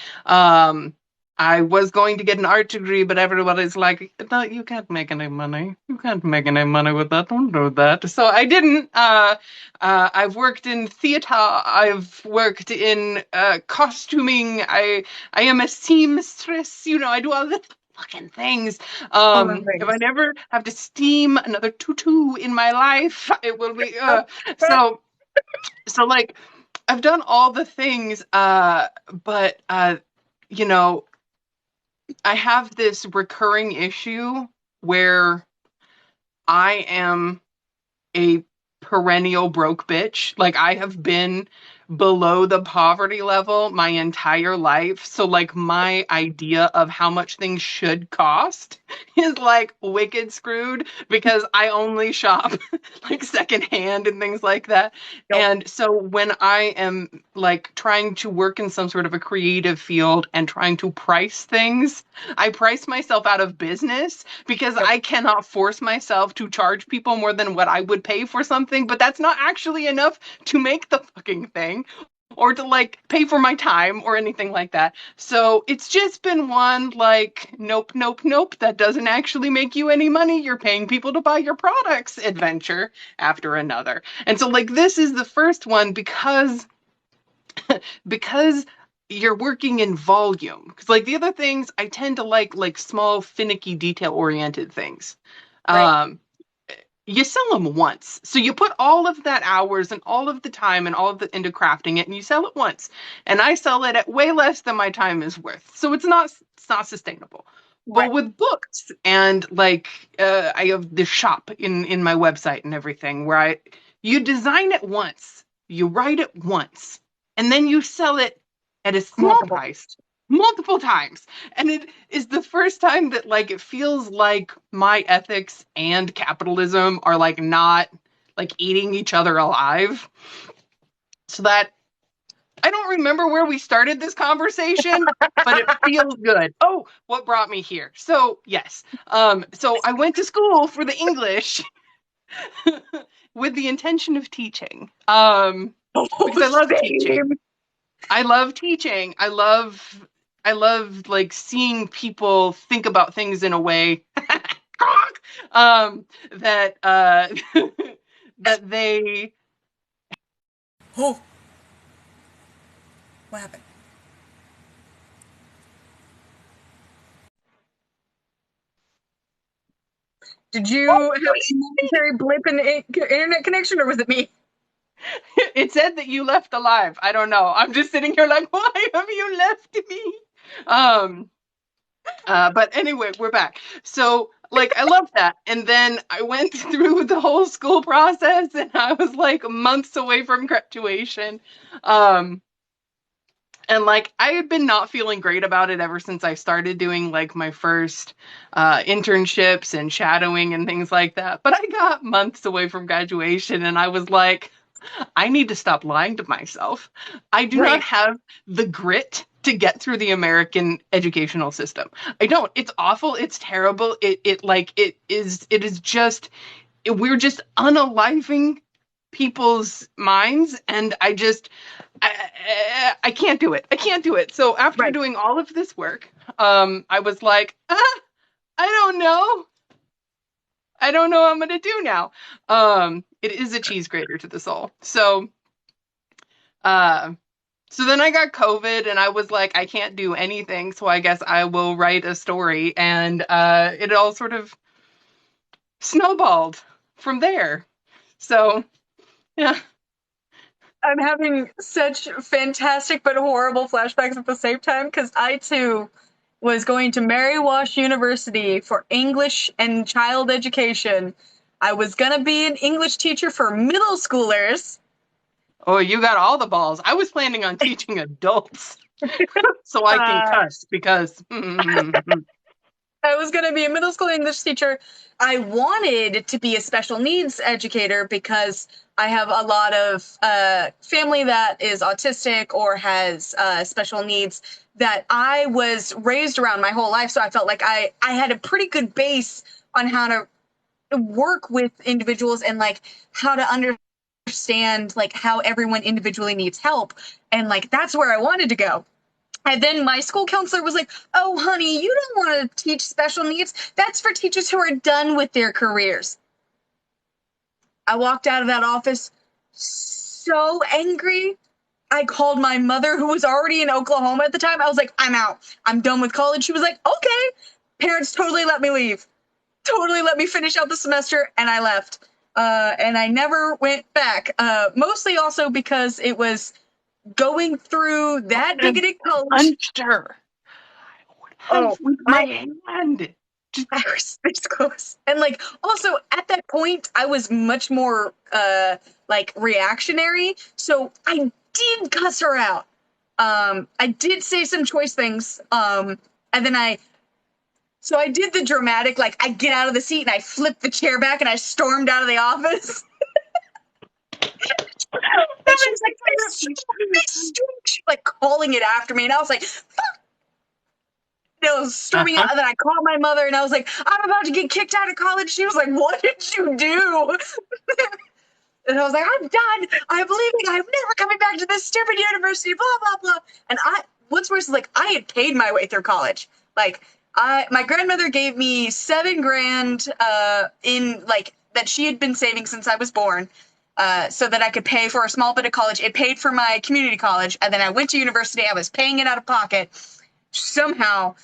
S2: I was going to get an art degree, but everybody's like, no, you can't make any money. You can't make any money with that. Don't do that. So I didn't. I've worked in theater. I've worked in costuming. I am a seamstress. You know, I do all the fucking things. If I never have to steam another tutu in my life, it will be so like I've done all the things, but you know, I have this recurring issue where I am a perennial broke bitch. Like I have been below the poverty level my entire life. So like my idea of how much things should cost is like wicked screwed because I only shop like secondhand and things like that.
S3: Yep.
S2: And so when I am like trying to work in some sort of a creative field and trying to price things, I price myself out of business because
S3: Yep.
S2: I cannot force myself to charge people more than what I would pay for something, but that's not actually enough to make the fucking thing or to like pay for my time or anything like that. So it's just been one like, nope, nope, nope, that doesn't actually make you any money. You're paying people to buy your products adventure after another. And so like this is the first one because you're working in volume. Because like the other things, I tend to like small, finicky, detail-oriented things.
S3: Right.
S2: You sell them once. So you put all of that hours and all of the time and all of the into crafting it, and you sell it once. And I sell it at way less than my time is worth. So it's not sustainable.
S3: Right.
S2: But with books and like I have the shop in my website and everything where you design it once, you write it once, and then you sell it at a small
S3: Multiple.
S2: price multiple times. And it is the first time that like it feels like my ethics and capitalism are like not like eating each other alive. So that I don't remember where we started this conversation, but it feels good. Oh, what brought me here? So yes. So I went to school for the English with the intention of teaching. Because I love teaching.
S3: Same.
S2: I love teaching. I love like seeing people think about things in a way that that they
S1: Oh, what happened?
S3: Did you have a momentary blip in internet connection, or was it me?
S2: it said that you left alive. I don't know. I'm just sitting here like, why have you left me? Um but anyway, we're back. So like I love that. And then I went through the whole school process and I was like months away from graduation. Um and like I had been not feeling great about it ever since I started doing like my first internships and shadowing and things like that. But I got months away from graduation and I was like, I need to stop lying to myself. I do not
S3: Right.
S2: have the grit to get through the American educational system. I don't. It's awful. It's terrible. It is just we're just unaliving people's minds and I can't do it. I can't do it. So after
S3: Right.
S2: doing all of this work, I was like, I don't know. I don't know what I'm gonna do now. It is a cheese grater to the soul. Uh, so then I got COVID and I was like, I can't do anything, so I guess I will write a story. And it all sort of snowballed from there. So, yeah.
S3: I'm having such fantastic but horrible flashbacks at the same time because I too was going to Mary Wash University for English and child education. I was gonna be an English teacher for middle schoolers.
S2: Oh, you got all the balls. I was planning on teaching adults so I can
S3: Uh,
S2: cuss because.
S3: I was going to be a middle school English teacher. I wanted to be a special needs educator because I have a lot of family that is autistic or has special needs that I was raised around my whole life. So I felt like I had a pretty good base on how to work with individuals and like how to understand like how everyone individually needs help. And like that's where I wanted to go. And then my school counselor was like, "Oh, honey, you don't want to teach special needs. That's for teachers who are done with their careers." I walked out of that office so angry. I called my mother, who was already in Oklahoma at the time. I was like, "I'm out. I'm done with college." She was like, "Okay." Parents totally let me leave, totally let me finish out the semester, and I left. And I never went back, mostly also because it was going through that bigoted college.
S2: Punched her.
S3: Oh,
S2: With my hand.
S3: I was this close. And like also at that point I was much more like reactionary. So I did cuss her out. I did say some choice things. And then I did the dramatic, like, I get out of the seat and I flipped the chair back and I stormed out of the office. And she was like, Miss Stooge, like calling it after me. And I was like, fuck. I was storming out. And then I called my mother and I was like, I'm about to get kicked out of college. She was like, what did you do? And I was like, I'm done. I'm leaving. I'm never coming back to this stupid university, blah, blah, blah. And what's worse is, like, I had paid my way through college. Like, my grandmother gave me $7,000 in, like, that she had been saving since I was born, so that I could pay for a small bit of college. It paid for my community college. And then I went to university. I was paying it out of pocket somehow.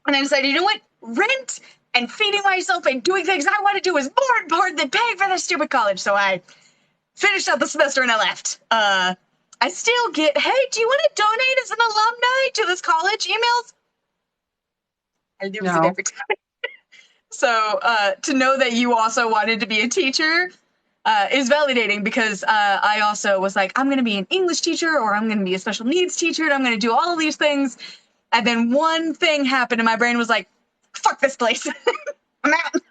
S3: And I decided, you know what? Rent and feeding myself and doing things I want to do is more important than paying for this stupid college. So I finished out the semester and I left. I still get, hey, do you want to donate as an alumni to this college emails? I lose it every time. So to know that you also wanted to be a teacher is validating, because I also was like, I'm going to be an English teacher, or I'm going to be a special needs teacher, and I'm going to do all of these things. And then one thing happened and my brain was like, fuck this place. I'm out.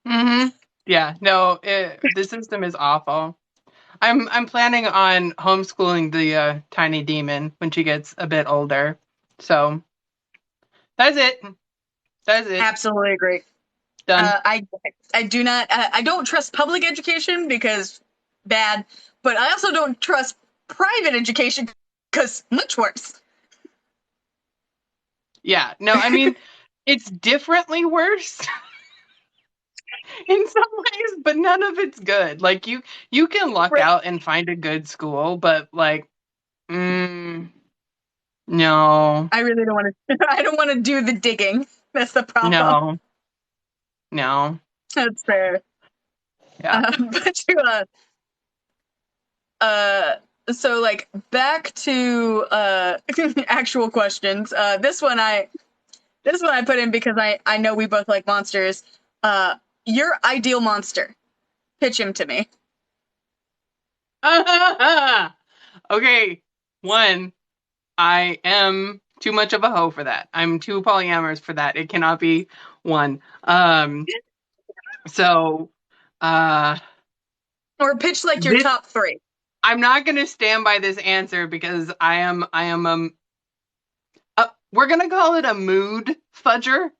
S2: Mm-hmm. Yeah, no, the system is awful. I'm planning on homeschooling the tiny demon when she gets a bit older. So that's it. That's it.
S3: Absolutely agree.
S2: Done.
S3: I do not. I don't trust public education because bad, but I also don't trust private education because much worse.
S2: Yeah. No, I mean, it's differently worse in some ways, but none of it's good. Like, you can luck out and find a good school, but like, no.
S3: I really don't want to. I don't want to do the digging. That's the problem.
S2: No.
S3: That's fair.
S2: Yeah.
S3: So like back to actual questions. This one I put in because I know we both like monsters. Your ideal monster. Pitch him to me.
S2: Okay. One, I am too much of a hoe for that. I'm too polyamorous for that. It cannot be one. So,
S3: or pitch like your top 3.
S2: I'm not going to stand by this answer because I am we're going to call it a mood fudger.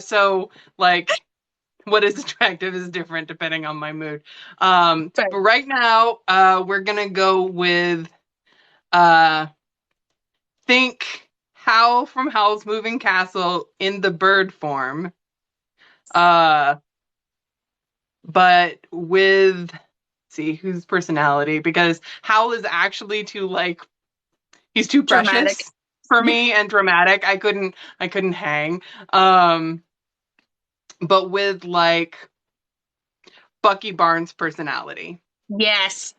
S2: So like, what is attractive is different depending on my mood. But right now, we're going to go with, think Howl from Howl's Moving Castle in the bird form. But with, see, whose personality, because Howl is actually too, like, he's too
S3: dramatic.
S2: Precious for me and dramatic. I couldn't hang. But with, like, Bucky Barnes' personality.
S3: Yes.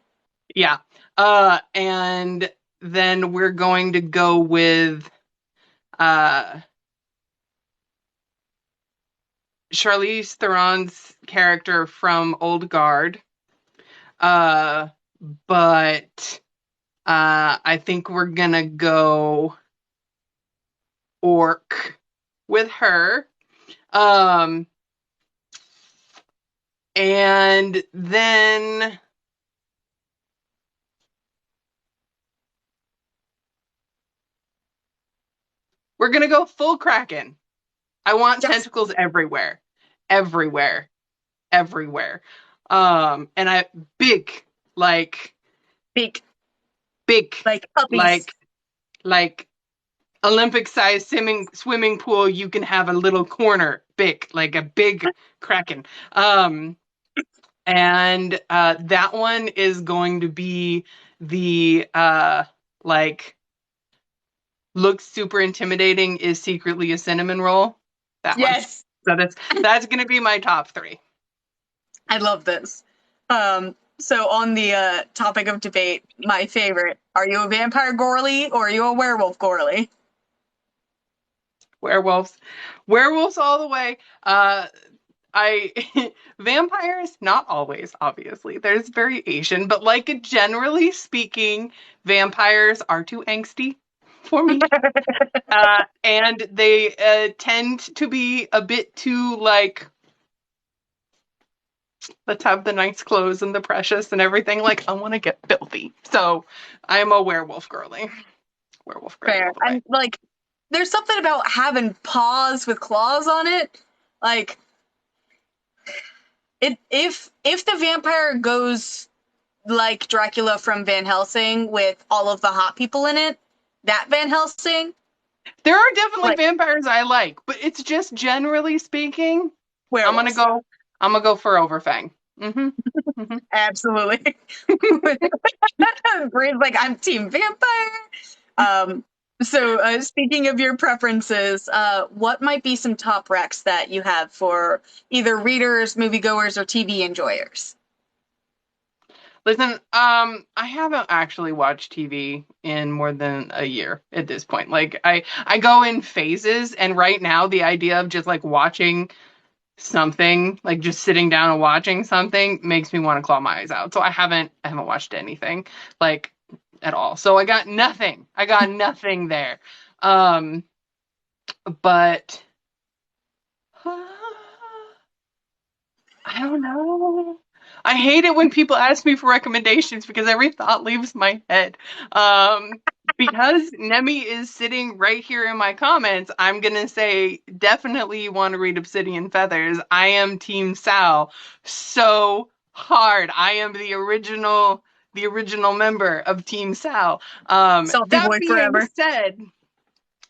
S2: Yeah. And then we're going to go with Charlize Theron's character from Old Guard. But I think we're gonna go orc with her. And then we're gonna go full Kraken. I want tentacles everywhere. Everywhere. And I big like
S3: puppies.
S2: like Olympic sized swimming pool. You can have a little corner, big, like a big Kraken. And that one is going to be the like looks super intimidating, is secretly a cinnamon roll. That
S3: yes.
S2: One. So that's going to be my top 3.
S3: I love this. So on the topic of debate, my favorite, are you a vampire Gorley or are you a werewolf Gorley?
S2: Werewolves all the way. vampires, not always, obviously. There's variation, but like generally speaking, vampires are too angsty for me. And they tend to be a bit too like, let's have the nice clothes and the precious and everything. Like, I want to get filthy. So I'm a werewolf girly. Werewolf girly
S3: Fair.
S2: all the way.
S3: And like, there's something about having paws with claws on it. Like, if the vampire goes like Dracula from Van Helsing with all of the hot people in it, that Van Helsing,
S2: There are definitely
S3: like
S2: vampires I like, but it's just generally speaking, I'm gonna
S3: werewolves.
S2: go. I'm gonna go for Overfang. Mm-hmm. Mm-hmm.
S3: Absolutely. Bree's like, I'm team vampire. So speaking of your preferences, what might be some top recs that you have for either readers, moviegoers, or TV enjoyers?
S2: Listen, I haven't actually watched TV in more than a year at this point. Like I go in phases, and right now the idea of just like watching something, like just sitting down and watching something makes me want to claw my eyes out. So I haven't watched anything like at all. So I got nothing. I got nothing there. Um, but I don't know. I hate it when people ask me for recommendations because every thought leaves my head. Um, because Nemi is sitting right here in my comments, I'm gonna say definitely you want to read Obsidian Feathers. I am Team Sal so hard. I am the original member of Team Sal.
S3: Salty
S2: That
S3: boy
S2: being
S3: forever.
S2: said,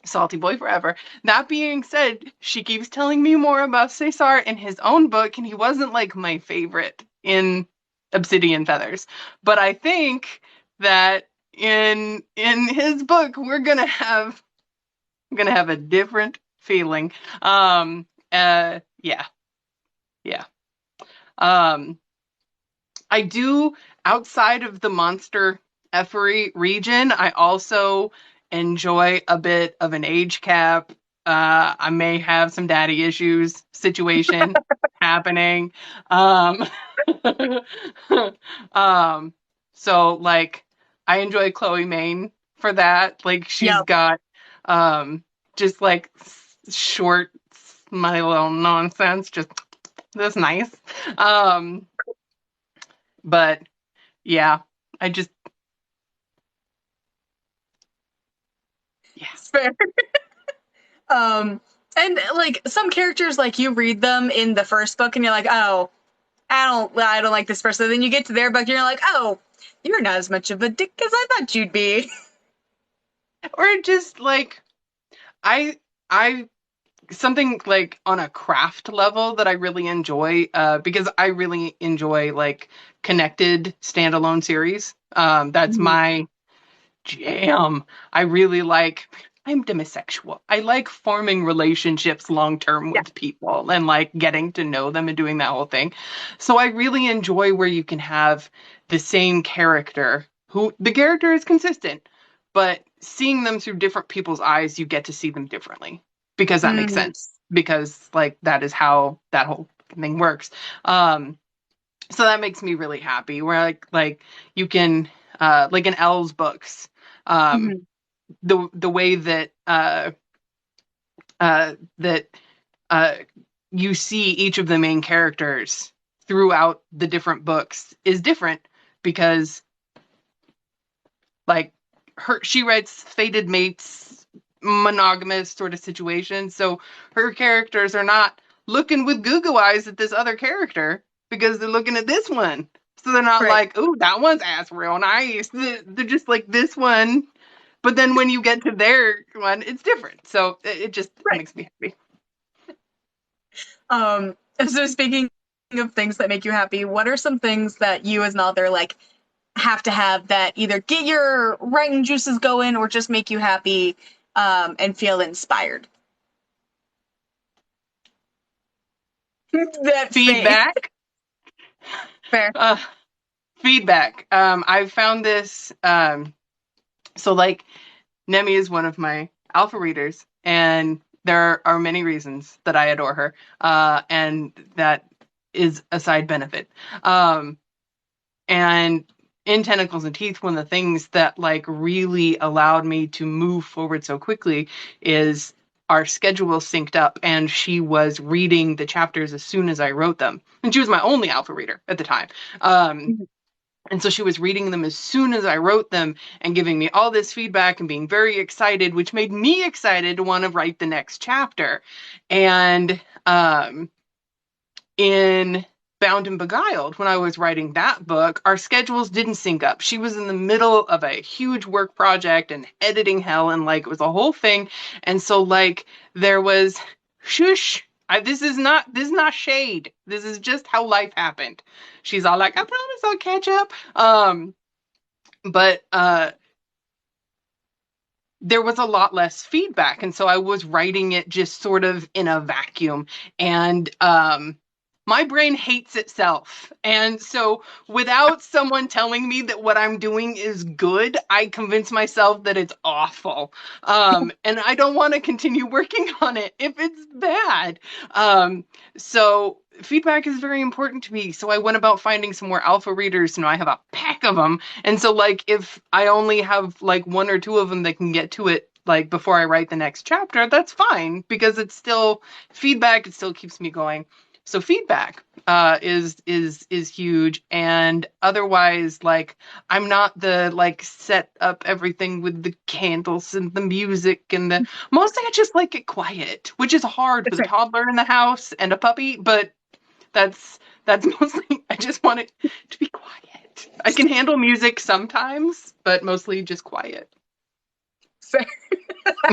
S2: Salty boy forever. That being said, she keeps telling me more about Cesar in his own book, and he wasn't like my favorite in Obsidian Feathers. But I think that in his book, we're gonna have a different feeling. Yeah, yeah. Um, I do, outside of the monster effery region, I also enjoy a bit of an age cap. I may have some daddy issues situation happening. Um, um, so like I enjoy Chloe Maine for that. Like she's
S3: Yep.
S2: got um just like short my little nonsense, just that's nice. Um, but yeah, I just, yeah.
S3: Fair. Um, and like some characters, like you read them in the first book, and you're like, oh, I don't like this person. Then you get to their book, and you're like, oh, you're not as much of a dick as I thought you'd be.
S2: Or just like, I, something like on a craft level that I really enjoy, because I really enjoy like connected standalone series. That's
S3: Mhm.
S2: my jam. I really like, I'm demisexual. I like forming relationships long term
S3: Yeah.
S2: with people and like getting to know them and doing that whole thing. So I really enjoy where you can have the same character who the character is consistent, but seeing them through different people's eyes, you get to see them differently because that makes
S3: Mhm.
S2: sense. Because like that is how that whole thing works. Um, so that makes me really happy. Where like you can like in Elle's books, um,
S3: Mhm.
S2: the way that that uh, you see each of the main characters throughout the different books is different because like she writes fated mates, monogamous sort of situations, so her characters are not looking with Google eyes at this other character because they're looking at this one. So they're not
S3: Right.
S2: like, "Ooh, that one's ass real nice." They're just like this one. But then when you get to their one, it's different. So it just
S3: Right.
S2: makes me happy.
S3: So speaking of things that make you happy, what are some things that you as an author like have to have that either get your writing juices going or just make you happy and feel inspired? That face.
S2: Feedback.
S3: Fair.
S2: Uh, feedback. I've found this. So like Nemi is one of my alpha readers, and There are many reasons that I adore her, and that is a side benefit. And in Tentacles and Teeth, one of the things that like really allowed me to move forward so quickly is our schedule synced up, and she was reading the chapters as soon as I wrote them. And she was my only alpha reader at the time. And so she was reading them as soon as I wrote them and giving me all this feedback and being very excited, which made me excited to want to write the next chapter. And in Bound and Beguiled, when I was writing that book, our schedules didn't sync up. She was in the middle of a huge work project and editing hell, and like it was a whole thing. And so like there was shush. This is not shade. This is just how life happened. She's all like, I promise I'll catch up. But there was a lot less feedback, and so I was writing it just sort of in a vacuum. And my brain hates itself. And so without someone telling me that what I'm doing is good, I convince myself that it's awful. And I don't want to continue working on it if it's bad. So feedback is very important to me. So I went about finding some more alpha readers. Now I have a pack of them. And so like if I only have like one or two of them that can get to it like before I write the next chapter, that's fine, because it's still feedback. It still keeps me going. So feedback is huge. And otherwise, like I'm not the like set up everything with the candles and the music and the mostly I just like it quiet, which is hard with a toddler in the house and a puppy, but that's mostly I just want it to be quiet. I can handle music sometimes, but mostly just quiet.
S3: Fair.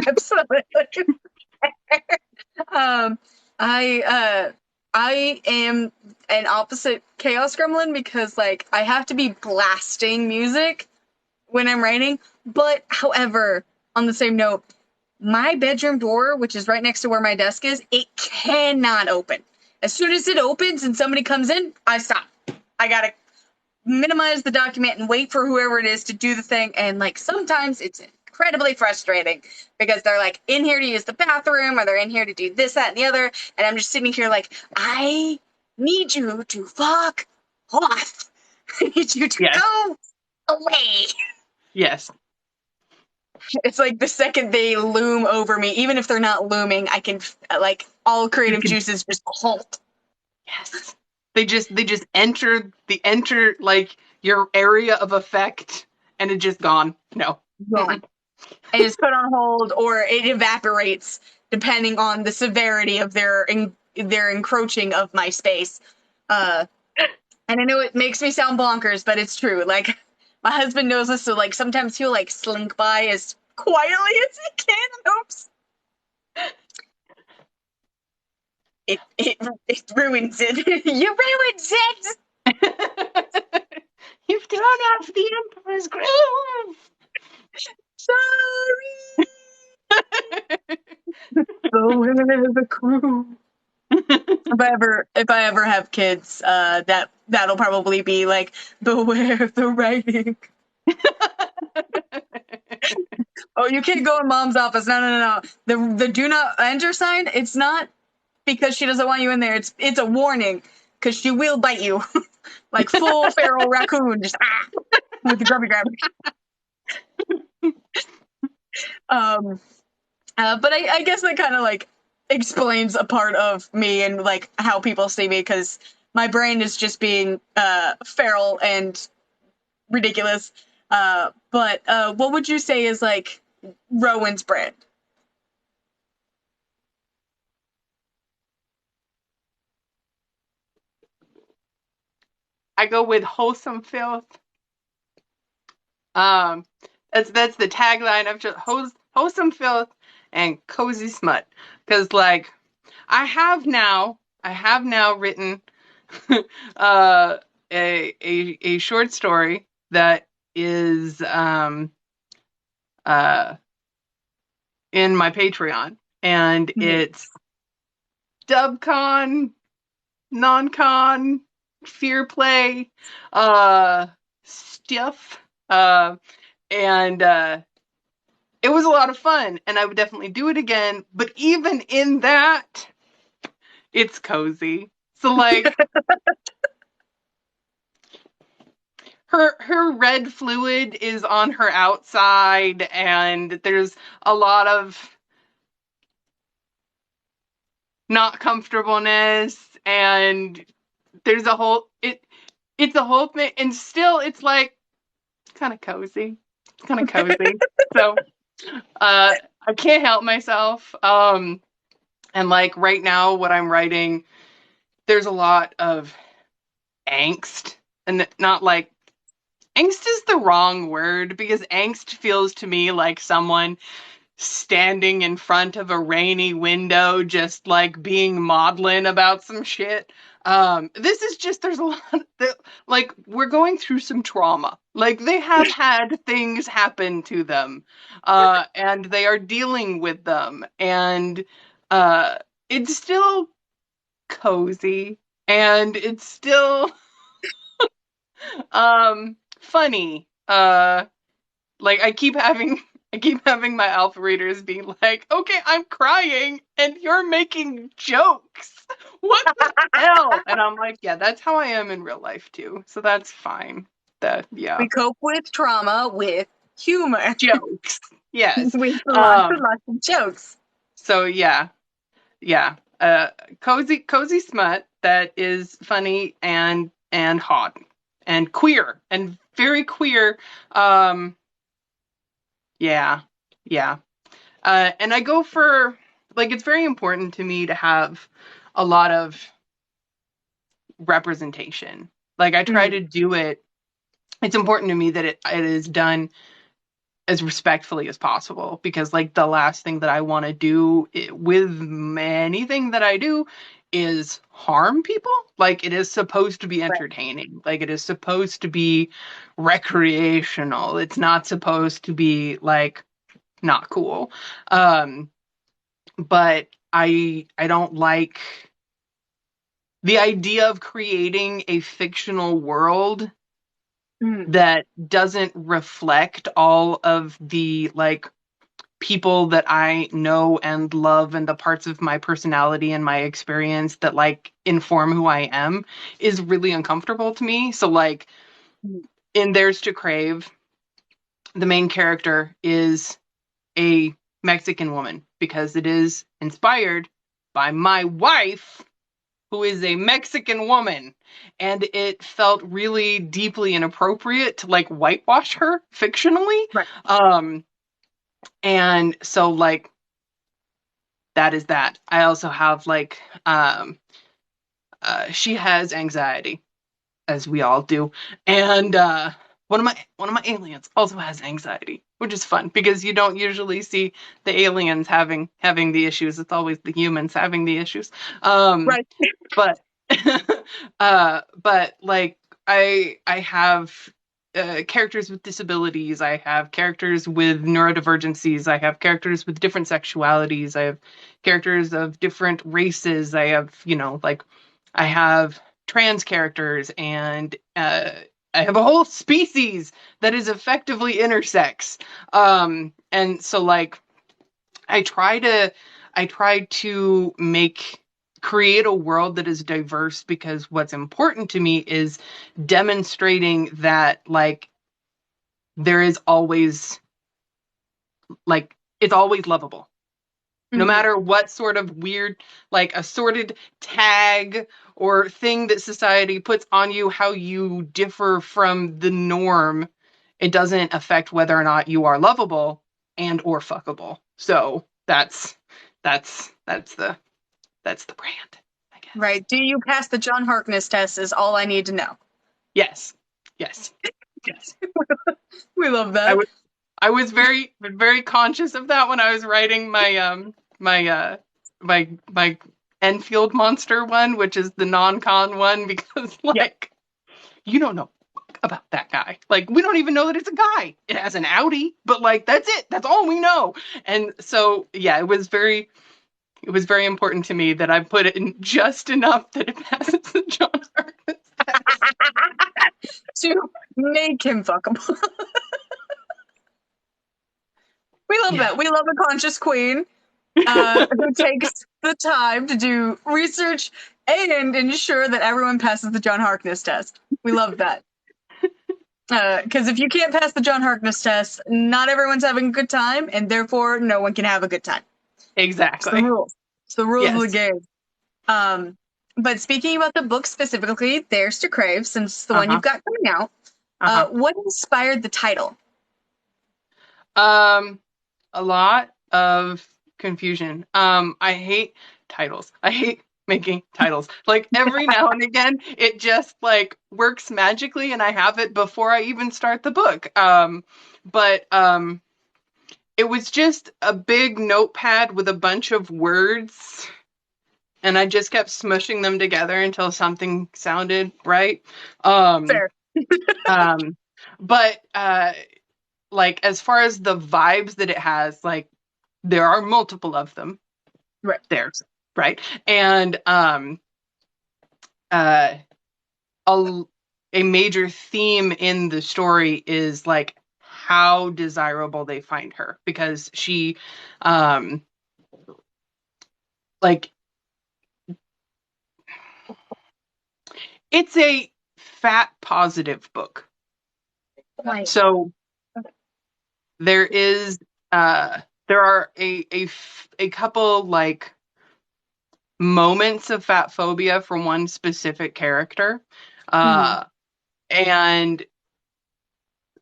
S3: Absolutely. I am an opposite chaos gremlin because like I have to be blasting music when I'm writing. But however, on the same note, my bedroom door, which is right next to where my desk is, it cannot open. As soon as it opens and somebody comes in, I stop. I gotta minimize the document and wait for whoever it is to do the thing. And like sometimes it's incredibly frustrating because they're like in here to use the bathroom or they're in here to do this, that, and the other. And I'm just sitting here like, I need you to fuck off. I need you to go away.
S2: Yes.
S3: It's like the second they loom over me, even if they're not looming, I can like all creative juices just halt.
S2: Yes. They just enter like your area of effect and it's just gone. No.
S3: Gone. And it's put on hold or it evaporates depending on the severity of their encroaching of my space. And I know it makes me sound bonkers, but it's true. Like my husband knows this, so like sometimes he'll like slink by as quietly as he can. Oops. It ruins it. You ruined it.
S2: You've thrown off the Emperor's groove.
S3: Sorry. The crew. If I ever have kids, that'll probably be like beware of the writing. Oh, you can't go in mom's office. No. The do not enter sign. It's not because she doesn't want you in there. It's a warning because she will bite you, like full feral raccoon, just with the grubby grab. But I guess that kind of like explains a part of me and like how people see me because my brain is just being feral and ridiculous. But what would you say is like Rowan's brand?
S2: I go with wholesome filth. That's the tagline of just wholesome filth and cozy smut. Because like I have now written a short story that is in my Patreon, and it's dubcon, non-con, fear play stuff, and it was a lot of fun, and I would definitely do it again. But even in that, it's cozy. So like her red fluid is on her outside, and there's a lot of not comfortableness, and there's a whole it's a whole thing, and still it's like kind of cozy. It's kind of cozy. So I can't help myself. And like right now, what I'm writing, there's a lot of angst, and not like angst is the wrong word because angst feels to me like someone standing in front of a rainy window, just like being maudlin about some shit. This is just, there's a lot that, like, we're going through some trauma. Like, they have had things happen to them, and they are dealing with them, and it's still cozy, and it's still funny. Like I keep having my alpha readers being like, okay, I'm crying and you're making jokes. What the hell? And I'm like, yeah, that's how I am in real life too. So that's fine. That yeah.
S3: We cope with trauma with humor.
S2: Jokes. Yes.
S3: With lots and lots of jokes.
S2: So yeah. Yeah. Cozy smut that is funny and hot and queer and very queer. Yeah. Yeah. And I go for, like, it's very important to me to have a lot of representation. Like, I try to do it. It's important to me that it is done as respectfully as possible, because, like, the last thing that I want to do with anything that I do is harm people. Like, it is supposed to be entertaining. Right. Like, it is supposed to be recreational. It's not supposed to be, like, not cool. But I don't like the idea of creating a fictional world that doesn't reflect all of the, like, people that I know and love and the parts of my personality and my experience that, like, inform who I am, is really uncomfortable to me. So, like, in Theirs to Crave, the main character is a Mexican woman because it is inspired by my wife, who is a Mexican woman, and it felt really deeply inappropriate to, like, whitewash her fictionally.
S3: Right.
S2: And so, like, that is that. I also have, like, she has anxiety, as we all do, and one of my aliens also has anxiety, which is fun because you don't usually see the aliens having the issues. It's always the humans having the issues.
S3: Right.
S2: But but like I have characters with disabilities. I have characters with neurodivergencies. I have characters with different sexualities. I have characters of different races. I have, like, I have trans characters, and I have a whole species that is effectively intersex. And so, like, I try to create a world that is diverse, because what's important to me is demonstrating that, like, there is always, like, it's always lovable. No matter what sort of weird, like, assorted tag or thing that society puts on you, how you differ from the norm, it doesn't affect whether or not you are lovable and or fuckable. So that's the brand, I guess.
S3: Right. Do you pass the John Harkness test is all I need to know.
S2: Yes.
S3: We love that.
S2: I was very, very conscious of that when I was writing my my Enfield monster one, which is the non-con one, because, like, you don't know about that guy. Like, we don't even know that it's a guy. It has an Audi, but, like, that's it. That's all we know. And so, yeah, it was very important to me that I put it in just enough that it passes the John Harkness test.
S3: To make him fuckable. We love
S2: Yeah.
S3: that. We love a conscious queen who takes the time to do research and ensure that everyone passes the John Harkness test. We love that. Because if you can't pass the John Harkness test, not everyone's having a good time, and therefore no one can have a good time. It's the
S2: Exactly.
S3: rules. It's the rules of the
S2: Yes.
S3: game. But speaking about the book specifically, Theirs to Crave, since the one
S2: Uh-huh.
S3: you've got coming out,
S2: Uh-huh.
S3: what inspired the title?
S2: A lot of confusion. I hate titles. I hate making titles. Like every now and again, it just like works magically and I have it before I even start the book. But it was just a big notepad with a bunch of words and I just kept smushing them together until something sounded right. Um,
S3: Fair.
S2: um, but like as far as the vibes that it has, like there are multiple of them.
S3: Right.
S2: There's right. And uh a, a major theme in the story is like how desirable they find her because she like it's a fat positive book.
S3: Right.
S2: So there is there are a couple like moments of fat phobia from one specific character.
S3: Mhm.
S2: And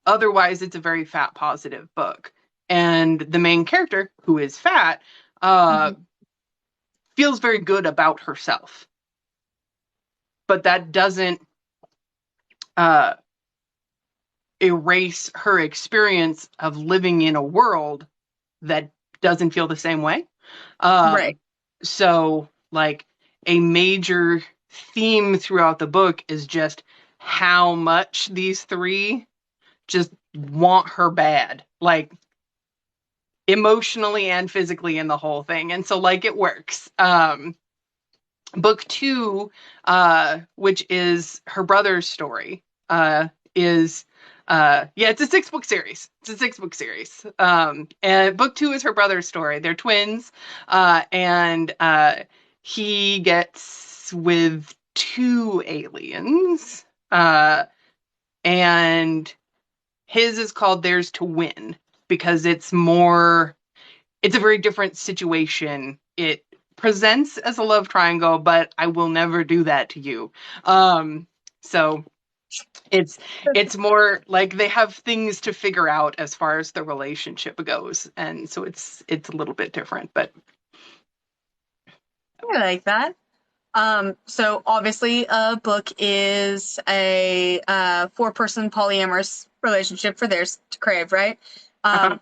S2: otherwise it's a very fat positive book. And the main character, who is fat,
S3: Mhm.
S2: feels very good about herself. But that doesn't uh, erase her experience of living in a world that doesn't feel the same way.
S3: Right.
S2: So, like, a major theme throughout the book is just how much these three just want her bad. Like, emotionally and physically in the whole thing. And so, like, it works. Book two, which is her brother's story, is yeah, it's a 6-book series. It's a 6-book series. And book two is her brother's story. They're twins, and he gets with two aliens, and his is called Theirs to Win because it's a very different situation. It presents as a love triangle, but I will never do that to you. So it's it's more like they have things to figure out as far as the relationship goes, and so it's a little bit different. But
S3: I like that. So obviously, a book is a 4-person polyamorous relationship for Theirs to Crave, right?
S2: uh-huh.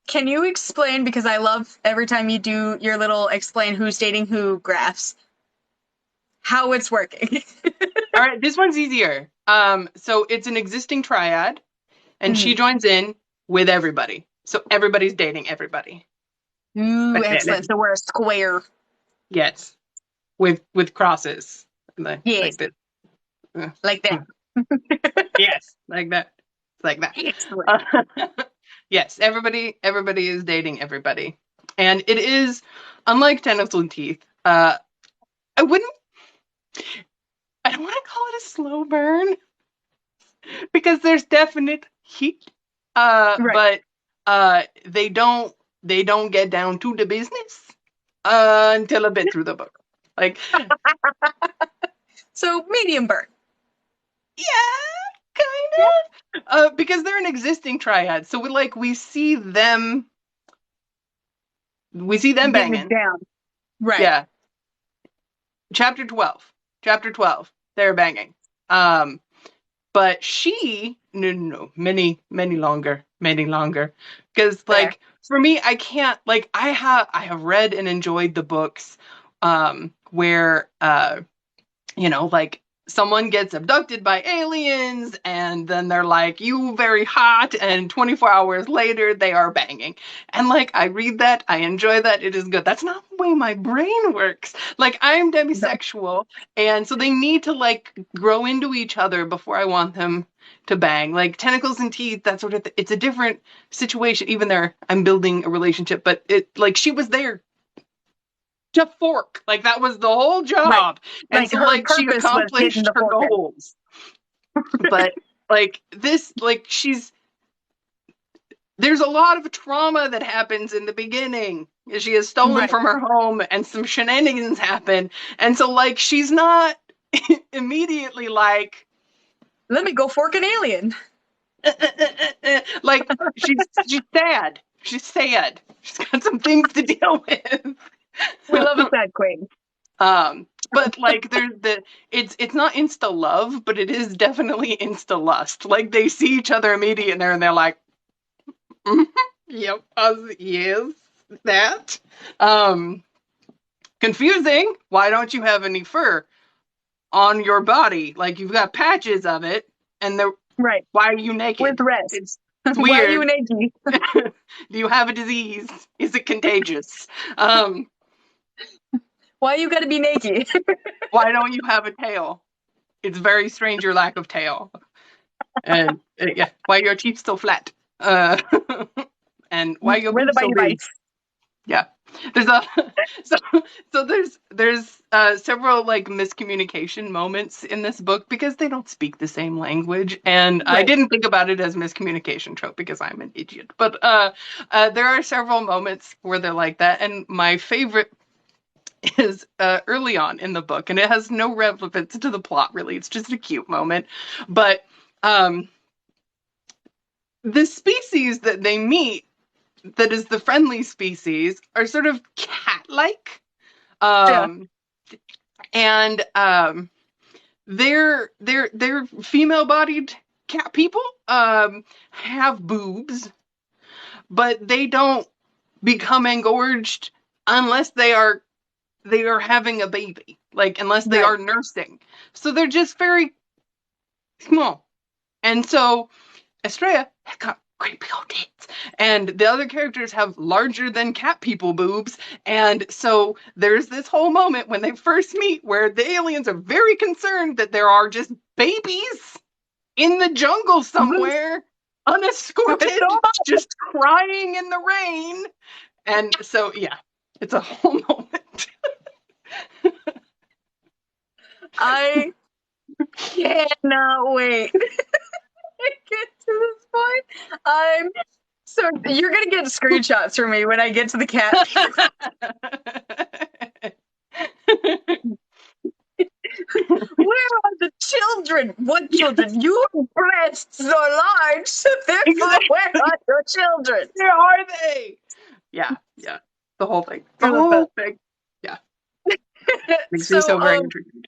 S3: Can you explain, because I love every time you do your little explain who's dating who graphs, how it's working?
S2: All right, this one's easier. So it's an existing triad, and she
S3: Mhm.
S2: joins in with everybody. So everybody's dating everybody.
S3: Ooh, excellent. So we're a square.
S2: Yes, with crosses,
S3: Yes,
S2: like this.
S3: like that.
S2: Yes, like that. It's like that.
S3: Excellent.
S2: Yes, everybody is dating everybody. And it is, unlike Tentacles and Teeth, I wouldn't, I don't want to call it a slow burn because there's definite heat.
S3: Right.
S2: But they don't get down to the business until a bit through the book. Like,
S3: So medium burn.
S2: yeah,
S3: Yeah.
S2: kind of. Because they're an existing triad, so we see them
S3: Getting it
S2: banging.
S3: down. Right.
S2: Yeah. Chapter 12. Chapter 12. They're banging. But she, no, many longer. Because,
S3: Fair.
S2: like, for me, I can't, like, I have read and enjoyed the books, where, like, someone gets abducted by aliens, and then they're like, you very hot, and 24 hours later they are banging. And like, I read that, I enjoy that, it is good. That's not the way my brain works. Like, I'm
S3: No.
S2: demisexual, and so they need to like grow into each other before I want them to bang. Like tentacles and teeth, that sort of it's a different situation. Even there, I'm building a relationship, but it like she was there to fork. Like that was the whole
S3: Right.
S2: job. And
S3: Like
S2: so
S3: her
S2: like she
S3: purpose was getting
S2: accomplished
S3: the
S2: her
S3: fork in.
S2: goals. But like this, like there's a lot of trauma that happens in the beginning. She is stolen
S3: Right.
S2: from her home and some shenanigans happen. And so like she's not immediately like
S3: Let me go fork an alien.
S2: like she's sad. She's sad. She's got some things to deal with.
S3: We love a sad queen.
S2: But like there's it's not insta love, but it is definitely insta lust. Like they see each other immediately and they're like, "Mhm, yep, yes, that. Um, confusing. Why don't you have any fur on your body? Like you've got patches of it, and
S3: Right.
S2: why are you
S3: With
S2: naked?
S3: rest.
S2: It's
S3: Why are you
S2: weird.
S3: naked?
S2: Do you have a disease? Is it contagious? Um,
S3: Why you gotta be naked?
S2: why don't you have a tail? It's very strange your lack of tail. And yeah, why are your teeth so flat? And why are your
S3: Where the
S2: boobs so
S3: bitey
S2: big?
S3: bites?
S2: Yeah, there's a so there's several like miscommunication moments in this book because they don't speak the same language, and I
S3: Right.
S2: didn't think about it as miscommunication trope because I'm an idiot. But there are several moments where they're like that, and my favorite is early on in the book, and it has no relevance to the plot really. It's just a cute moment, but um, the species that they meet, that is the friendly species, are sort of cat-like,
S3: Yeah.
S2: um, and they're female-bodied cat people, have boobs, but they don't become engorged unless they are having a baby, like unless they
S3: Right.
S2: are nursing. So they're just very small. And so Estrella had got great big old tits. And the other characters have larger than cat people boobs. And so there's this whole moment when they first meet where the aliens are very concerned that there are just babies in the jungle somewhere,
S3: It's
S2: unescorted,
S3: so much.
S2: just crying in the rain. And so, yeah, it's a whole moment.
S3: I cannot wait to get to this point. So you're gonna get screenshots from me when I get to the cat. Where are the children? What children? Your breasts are large, so therefore,
S2: Exactly.
S3: where are your children?
S2: Where are they? Yeah, yeah. The whole thing. The
S3: I love that.
S2: whole thing. Yeah. Makes me
S3: So,
S2: so very intrigued.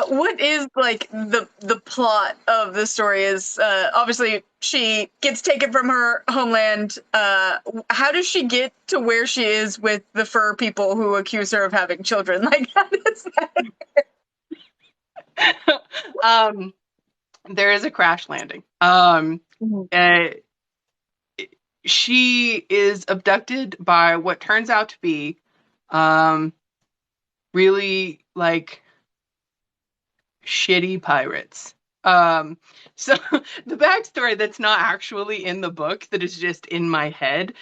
S3: what is like the plot of the story? Is obviously she gets taken from her homeland. How does she get to where she is with the fur people who accuse her of having children? Like, how does that?
S2: There is a crash landing. She is abducted by what turns out to be really like shitty pirates. So the backstory that's not actually in the book, that is just in my head,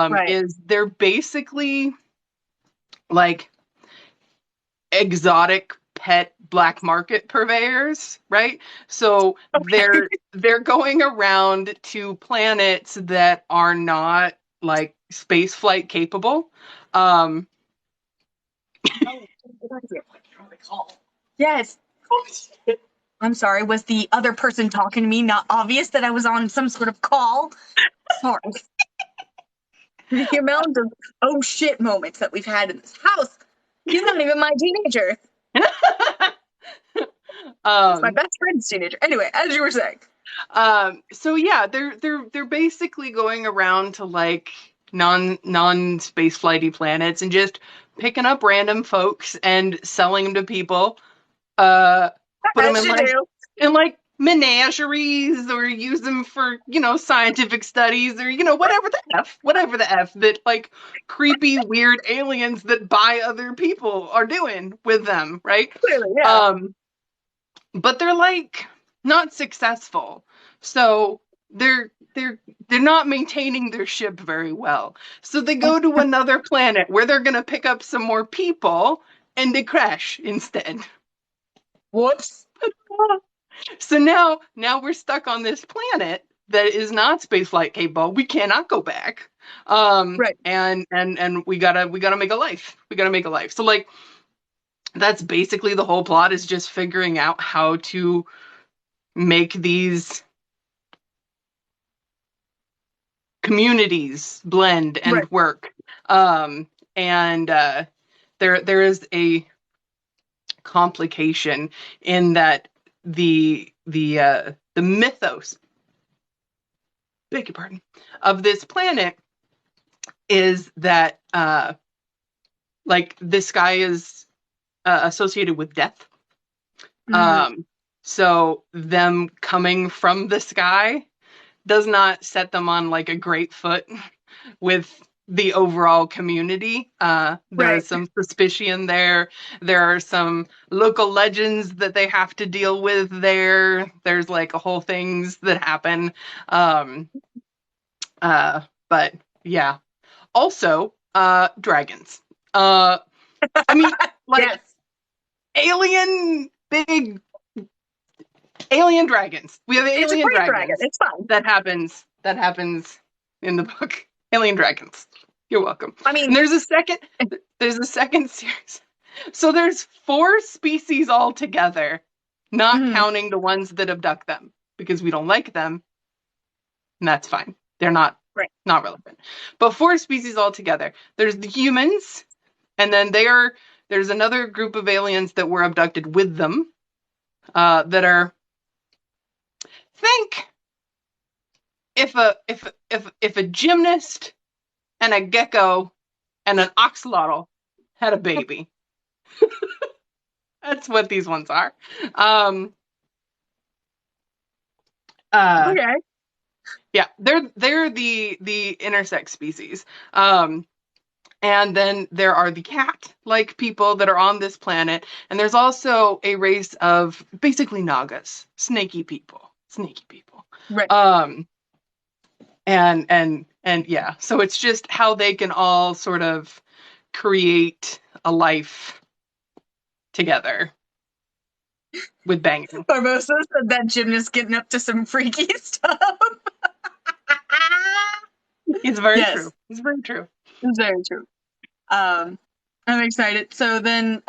S3: Right.
S2: is they're basically like exotic pet black market purveyors, right? So
S3: Okay.
S2: they're going around to planets that are not like space flight capable. Um
S3: Yes. I'm sorry. Was the other person talking to me not obvious that I was on some sort of call? Sorry. The amount of oh shit moments that we've had in this house. He's not even my teenager. It's my
S2: um
S3: best friend's teenager. Anyway, as you were saying.
S2: so yeah, they're basically going around to like non space flighty planets and just picking up random folks and selling them to people uh, put them
S3: As you do.
S2: in like menageries, or use them for, scientific studies, or, whatever the F that like creepy, weird aliens that buy other people are doing with them, right?
S3: Clearly, yeah.
S2: But they're like not successful. So they're not maintaining their ship very well. So they go to another planet where they're gonna pick up some more people, and they crash instead.
S3: Whoops.
S2: So now we're stuck on this planet that is not spaceflight capable. We cannot go back.
S3: Right.
S2: And we gotta make a life. We gotta make a life. So like that's basically the whole plot, is just figuring out how to make these communities blend and
S3: Right.
S2: work. And there is a complication in that the mythos, beg your pardon, of this planet is that like this guy is associated with death. So them coming from the sky does not set them on like a great foot with the overall community. There
S3: Right.
S2: is some suspicion there. There are some local legends that they have to deal with there. There's like a whole things that happen. But yeah. Also, dragons. I mean, like
S3: Yes.
S2: big alien dragons. We have
S3: It's a
S2: alien
S3: great
S2: dragons.
S3: dragon. It's fine.
S2: That happens in the book. Alien dragons. You're welcome.
S3: I mean,
S2: And there's a second series. So there's 4 species altogether, not counting the ones that abduct them, because we don't like them. And that's fine. They're not relevant. But 4 species altogether. There's the humans, and then there's another group of aliens that were abducted with them, that are, think if a gymnast and a gecko and an axolotl had a baby. That's what these ones are.
S3: okay.
S2: Yeah, they're the intersex species. And then there are the cat-like people that are on this planet, and there's also a race of basically Nagas, snaky people.
S3: Right.
S2: And yeah, so it's just how they can all sort of create a life together with banging.
S3: Barbosa said that gymnast getting up to some freaky stuff.
S2: It's very
S3: Yes.
S2: true. It's very true.
S3: It's very true. I'm excited. So then,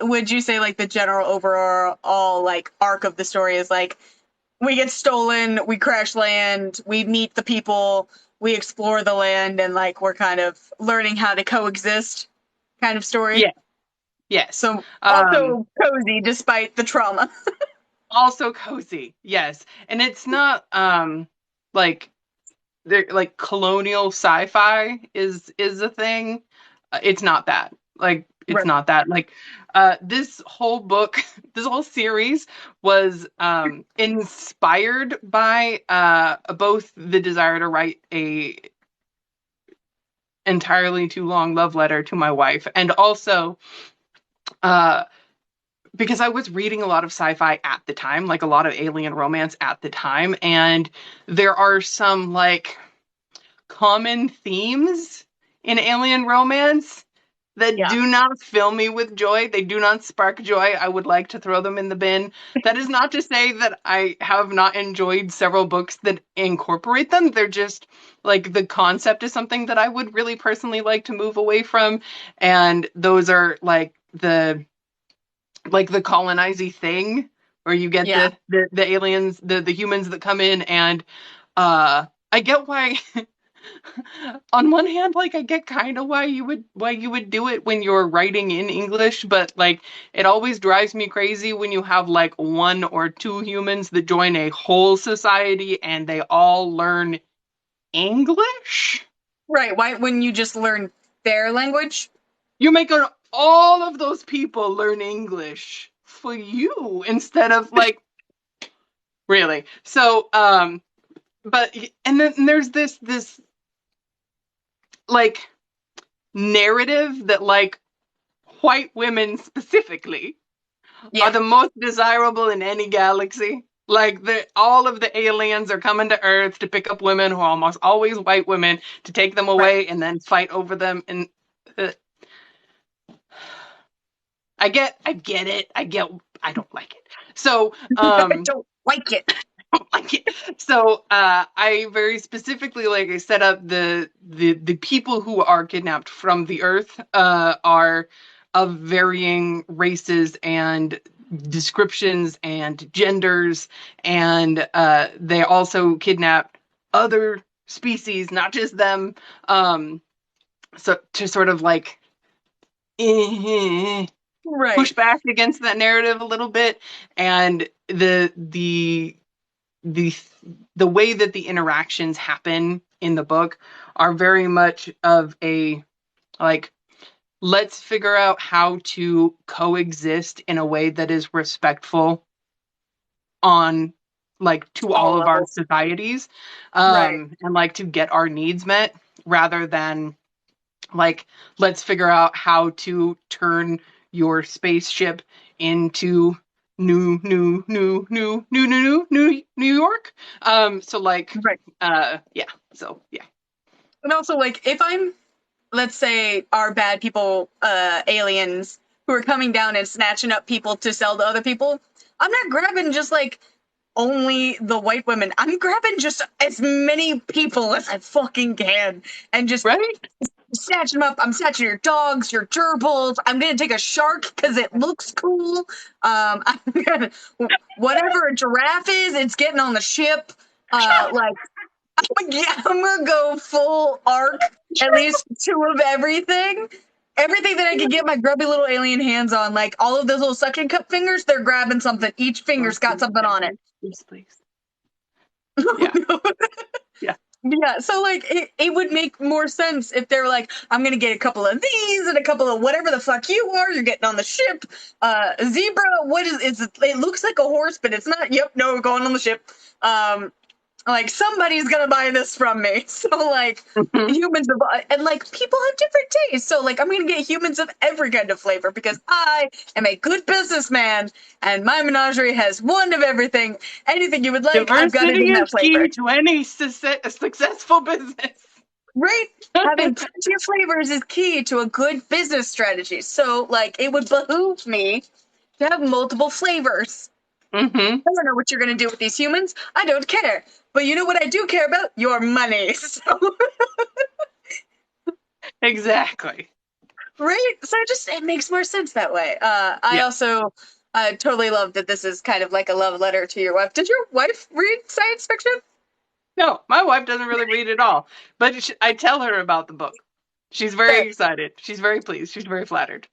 S3: would you say like the general overall like arc of the story is like we get stolen, we crash land, we meet the people, we explore the land, and like we're kind of learning how to coexist, kind of story?
S2: Yeah. Yes.
S3: So also cozy despite the trauma.
S2: Also cozy. Yes. And it's not like they're like colonial sci-fi is a thing. It's not that. Like it's
S3: Right.
S2: not that. Like this whole book, this whole series was inspired by both the desire to write a entirely too long love letter to my wife, and also because I was reading a lot of sci-fi at the time, like a lot of alien romance at the time, and there are some like common themes in alien romance that do not fill me with joy. They do not spark joy. I would like to throw them in the bin. That is not to say that I have not enjoyed several books that incorporate them. They're just like the concept is something that I would really personally like to move away from. And those are like the colonizing thing where you get the aliens, the humans that come in, and I get why on one hand, like I get kind of why you would do it when you're writing in English, but like it always drives me crazy when you have like 1 or 2 humans that join a whole society and they all learn English.
S3: Right. Why wouldn't you just learn their language?
S2: You're making all of those people learn English for you instead of like really. So but and then there's this like narrative that like white women specifically are
S3: Yeah.
S2: the most desirable in any galaxy. Like all of the aliens are coming to Earth to pick up women who are almost always white women to take them
S3: Right.
S2: away and then fight over them. And uh, I get it. I don't like it. So
S3: I don't like it.
S2: like it. So I very specifically like I set up the people who are kidnapped from the Earth are of varying races and descriptions and genders, and they also kidnap other species, not just them. So to sort of like push
S3: Right.
S2: back against that narrative a little bit, and the the way that the interactions happen in the book are very much of a like let's figure out how to coexist in a way that is respectful on like to
S3: All
S2: all of our
S3: levels.
S2: societies,
S3: Right.
S2: and like to get our needs met rather than like let's figure out how to turn your spaceship into New York. So like
S3: Right.
S2: yeah. So yeah.
S3: And also, like, if I'm, let's say, our bad people, aliens who are coming down and snatching up people to sell to other people, I'm not grabbing just like only the white women. I'm grabbing just as many people as I fucking can and just
S2: Right?
S3: snatching them up. I'm snatching your dogs, your gerbils. I'm gonna take a shark because it looks cool. I'm gonna whatever a giraffe is, it's getting on the ship. Like yeah, I'm gonna go full arc, at least two of everything. Everything that I can get my grubby little alien hands on, like all of those little suction cup fingers, they're grabbing something. Each
S2: Oh,
S3: finger's got
S2: please,
S3: something
S2: yeah,
S3: on it.
S2: please. Yeah. Yeah.
S3: Yeah, so like it would make more sense if they were like, I'm gonna get a couple of these and a couple of whatever the fuck you are. You're getting on the ship. Zebra, what is it? It looks like a horse, but it's not. Yep, no, we're going on the ship. Like somebody's gonna buy this from me. So like
S2: Mhm.
S3: humans of, and like people have different tastes. So like I'm gonna get humans of every kind of flavor because I am a good businessman and my menagerie has one of everything. Anything you would like, I've got it
S2: Diversity
S3: in that
S2: is key
S3: flavor.
S2: to any successful business.
S3: Right? Having plenty of flavors is key to a good business strategy. So like it would behoove me to have multiple flavors.
S2: Mm-hmm.
S3: I don't know what you're gonna do with these humans. I don't care. But you know what I do care about? Your money. So
S2: Exactly.
S3: right? So it makes more sense that way. I
S2: Yeah.
S3: also totally love that this is kind of like a love letter to your wife. Did your wife read science fiction?
S2: No, my wife doesn't really read at all, but I tell her about the book. She's very
S3: Fair.
S2: excited. She's very pleased. She's very flattered.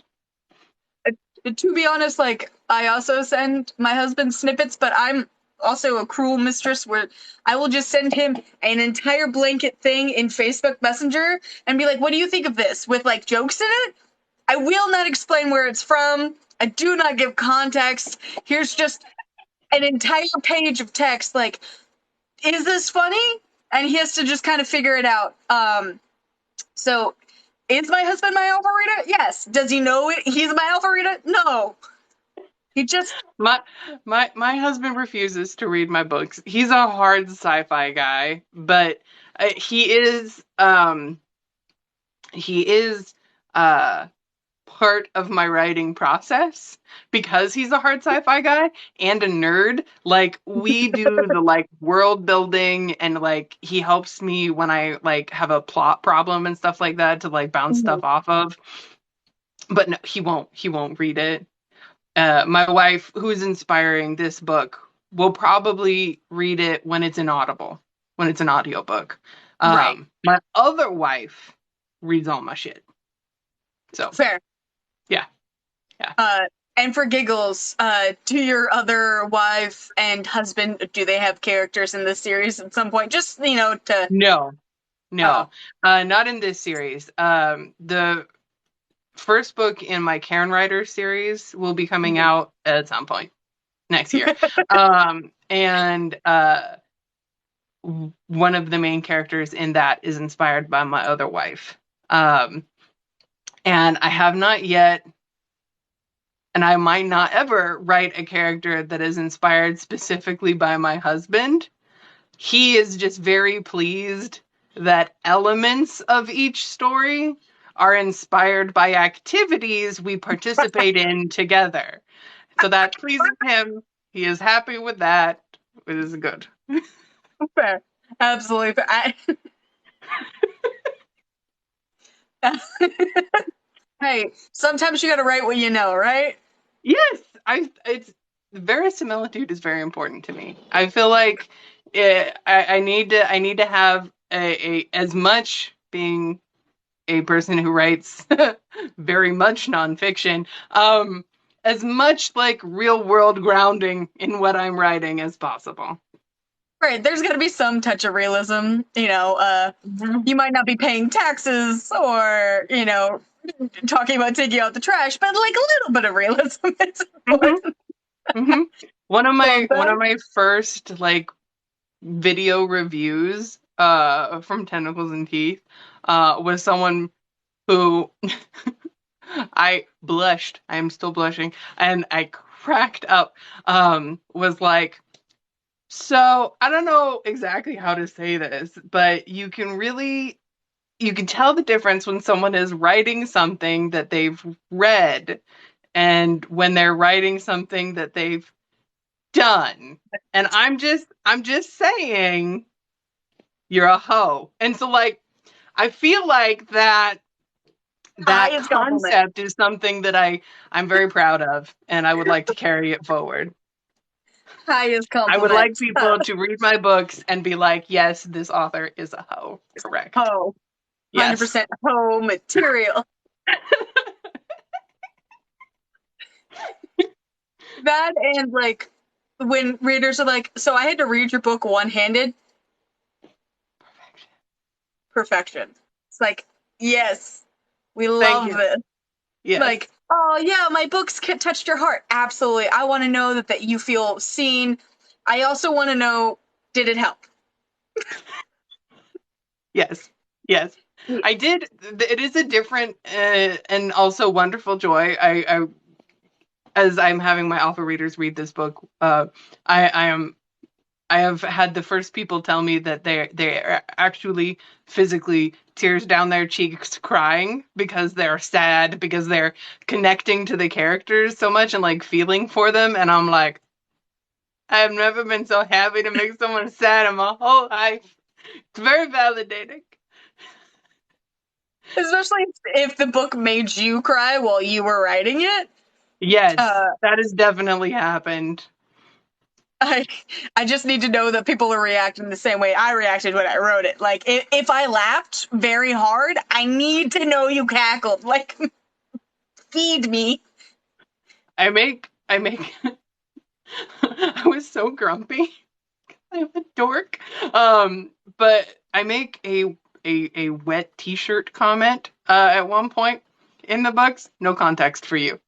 S3: To be honest, like I also send my husband snippets, but I'm also a cruel mistress where I will just send him an entire blanket thing in Facebook Messenger and be like, "What do you think of this?" with like jokes in it. I will not explain where it's from. I do not give context. Here's just an entire page of text like, "Is this funny?" And he has to just kind of figure it out. So is my husband my alpha reader? Yes. Does he know it? He's my alpha reader? No. He just
S2: My my husband refuses to read my books. He's a hard sci-fi guy, but he is uh part of my writing process because he's a hard sci-fi guy and a nerd. Like we do the like world building and like he helps me when I like have a plot problem and stuff like that to like bounce stuff off of. But no, he won't read it. My wife, who's inspiring this book, will probably read it when it's in Audible, when it's an audiobook.
S3: right.
S2: My other wife reads all my shit. So
S3: Fair.
S2: yeah, yeah.
S3: And for giggles, do your other wife and husband, do they have characters in this series at some point? Just, to
S2: No,
S3: oh,
S2: no, not in this series. The first book in my Karen Rider series will be coming out at some point next year. And one of the main characters in that is inspired by my other wife. And I have not yet, and I might not ever write a character that is inspired specifically by my husband. He is just very pleased that elements of each story are inspired by activities we participate in together. So that pleases him. He is happy with that. It is good.
S3: Fair. Absolutely fair. Hey, sometimes you gotta write what you know, right?
S2: Yes, it's verisimilitude is very important to me. I feel like I need to have a as much being a person who writes very much nonfiction, as much like real world grounding in what I'm writing as possible.
S3: Right, there's gonna be some touch of realism. You might not be paying taxes or, talking about taking out the trash, but like a little bit of realism is important.
S2: Mm-hmm. One of
S3: Love that.
S2: my first like video reviews from Tentacles and Teeth was someone who I blushed. I am still blushing, and I cracked up. Was like, so I don't know exactly how to say this, but you can tell the difference when someone is writing something that they've read and when they're writing something that they've done. And I'm just saying you're a hoe. And so like I feel like that
S3: Highest compliment.
S2: concept is something that I'm very proud of and I would like to carry it forward.
S3: Highest
S2: I would
S3: compliment.
S2: like people to read my books and be like, yes, this author is a hoe. Correct.
S3: Ho.
S2: Yes.
S3: 100% ho material. That and like when readers are like, so I had to read your book one-handed. Perfection. It's like, yes, we love
S2: you.
S3: this.
S2: Yes.
S3: Like, oh yeah, my books touched your heart. Absolutely. I want to know that you feel seen. I also want to know, did it help?
S2: Yes. Yes. I did. It is a different and also wonderful joy. I as I'm having my alpha readers read this book, I have had the first people tell me that they're actually physically tears down their cheeks crying because they're sad, because they're connecting to the characters so much and like feeling for them. And I'm like, I have never been so happy to make someone sad in my whole life. It's very validating.
S3: Especially if the book made you cry while you were writing it.
S2: Yes, that has definitely happened.
S3: I just need to know that people are reacting the same way I reacted when I wrote it. Like, if I laughed very hard, I need to know you cackled. Like, feed me.
S2: I was so grumpy. I'm a dork. But I make a wet t-shirt comment at one point in the books. No context for you.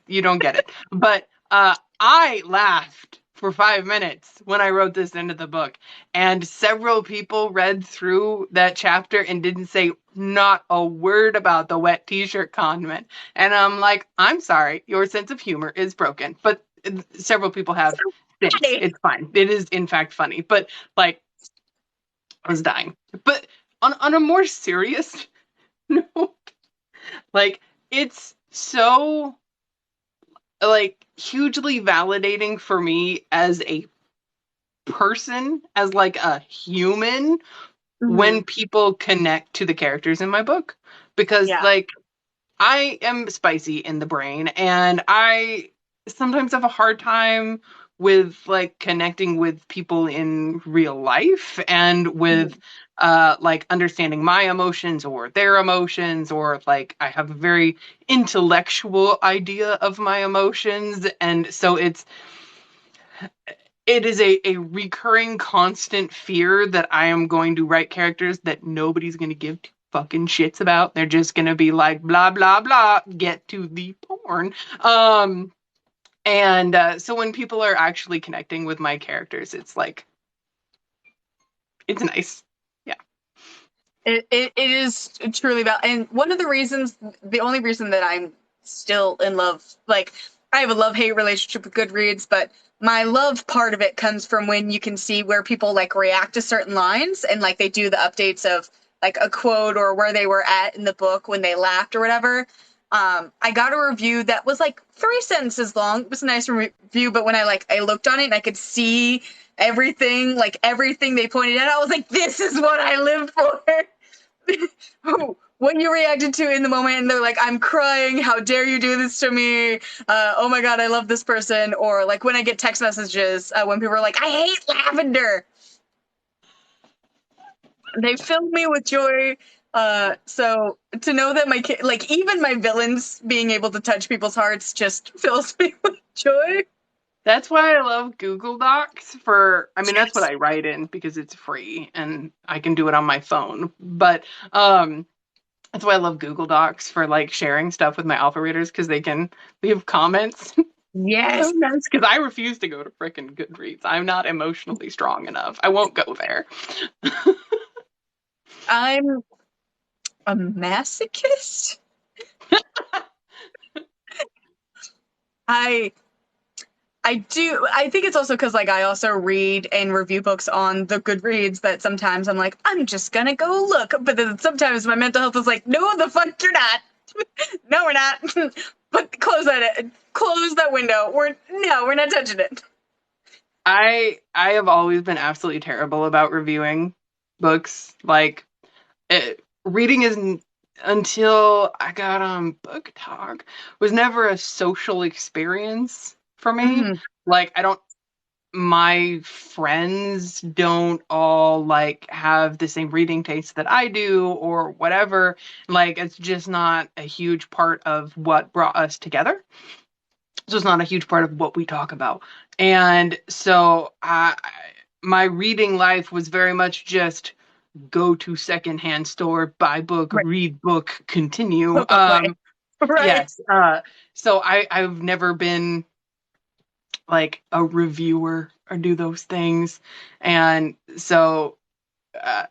S2: You don't get it. But I laughed for 5 minutes when I wrote this into the book. And several people read through that chapter and didn't say not a word about the wet t-shirt comment. And I'm like, I'm sorry, your sense of humor is broken. But several people have since. It's fine. It is in fact funny. But like I was dying. But on a more serious note, like it's so like hugely validating for me as a person, as like a human, when people connect to the characters in my book. Because like I am spicy in the brain and I sometimes have a hard time with like connecting with people in real life and with like understanding my emotions or their emotions, or like I have a very intellectual idea of my emotions, and so it is a recurring constant fear that I am going to write characters that nobody's going to give to fucking shits about. They're just gonna be like, blah, blah, blah, get to the porn. And so when people are actually connecting with my characters, it's like, it's nice. Yeah.
S3: It is truly about, and one of the reasons, the only reason that I'm still in love, like I have a love-hate relationship with Goodreads, but my love part of it comes from when you can see where people like react to certain lines and like they do the updates of like a quote or where they were at in the book when they laughed or whatever. I got a review that was like 3 sentences long. It was a nice review, but when I looked on it and I could see everything, like everything they pointed out, I was like, this is what I live for. What you reacted to in the moment, and they're like, I'm crying, how dare you do this to me, oh my god, I love this person. Or like when I get text messages when people are like, I hate lavender, they fill me with joy. So to know that my kid, like even my villains being able to touch people's hearts just fills me with joy.
S2: That's why I love Google Docs I mean, that's what I write in because it's free and I can do it on my phone. But that's why I love Google Docs for like sharing stuff with my alpha readers because they can leave comments.
S3: Yes.
S2: So nice because I refuse to go to frickin' Goodreads. I'm not emotionally strong enough. I won't go there.
S3: I'm a masochist. I I think it's also because like I also read and review books on the Goodreads that sometimes I'm like, I'm just gonna go look. But then sometimes my mental health is like, no, the fuck you're not. No, we're not. But close that window. We're not touching it.
S2: I have always been absolutely terrible about reviewing books. Like reading isn't until I got on Book Talk was never a social experience for me.
S3: Mm,
S2: Like I don't my friends don't all like have the same reading taste that I do or whatever. Like it's just not a huge part of what brought us together. So it's not a huge part of what we talk about. And so my reading life was very much just go to secondhand store, buy book,
S3: right.
S2: read book, continue.
S3: Right. Right.
S2: Yes. So I've never been like a reviewer or do those things. And so uh,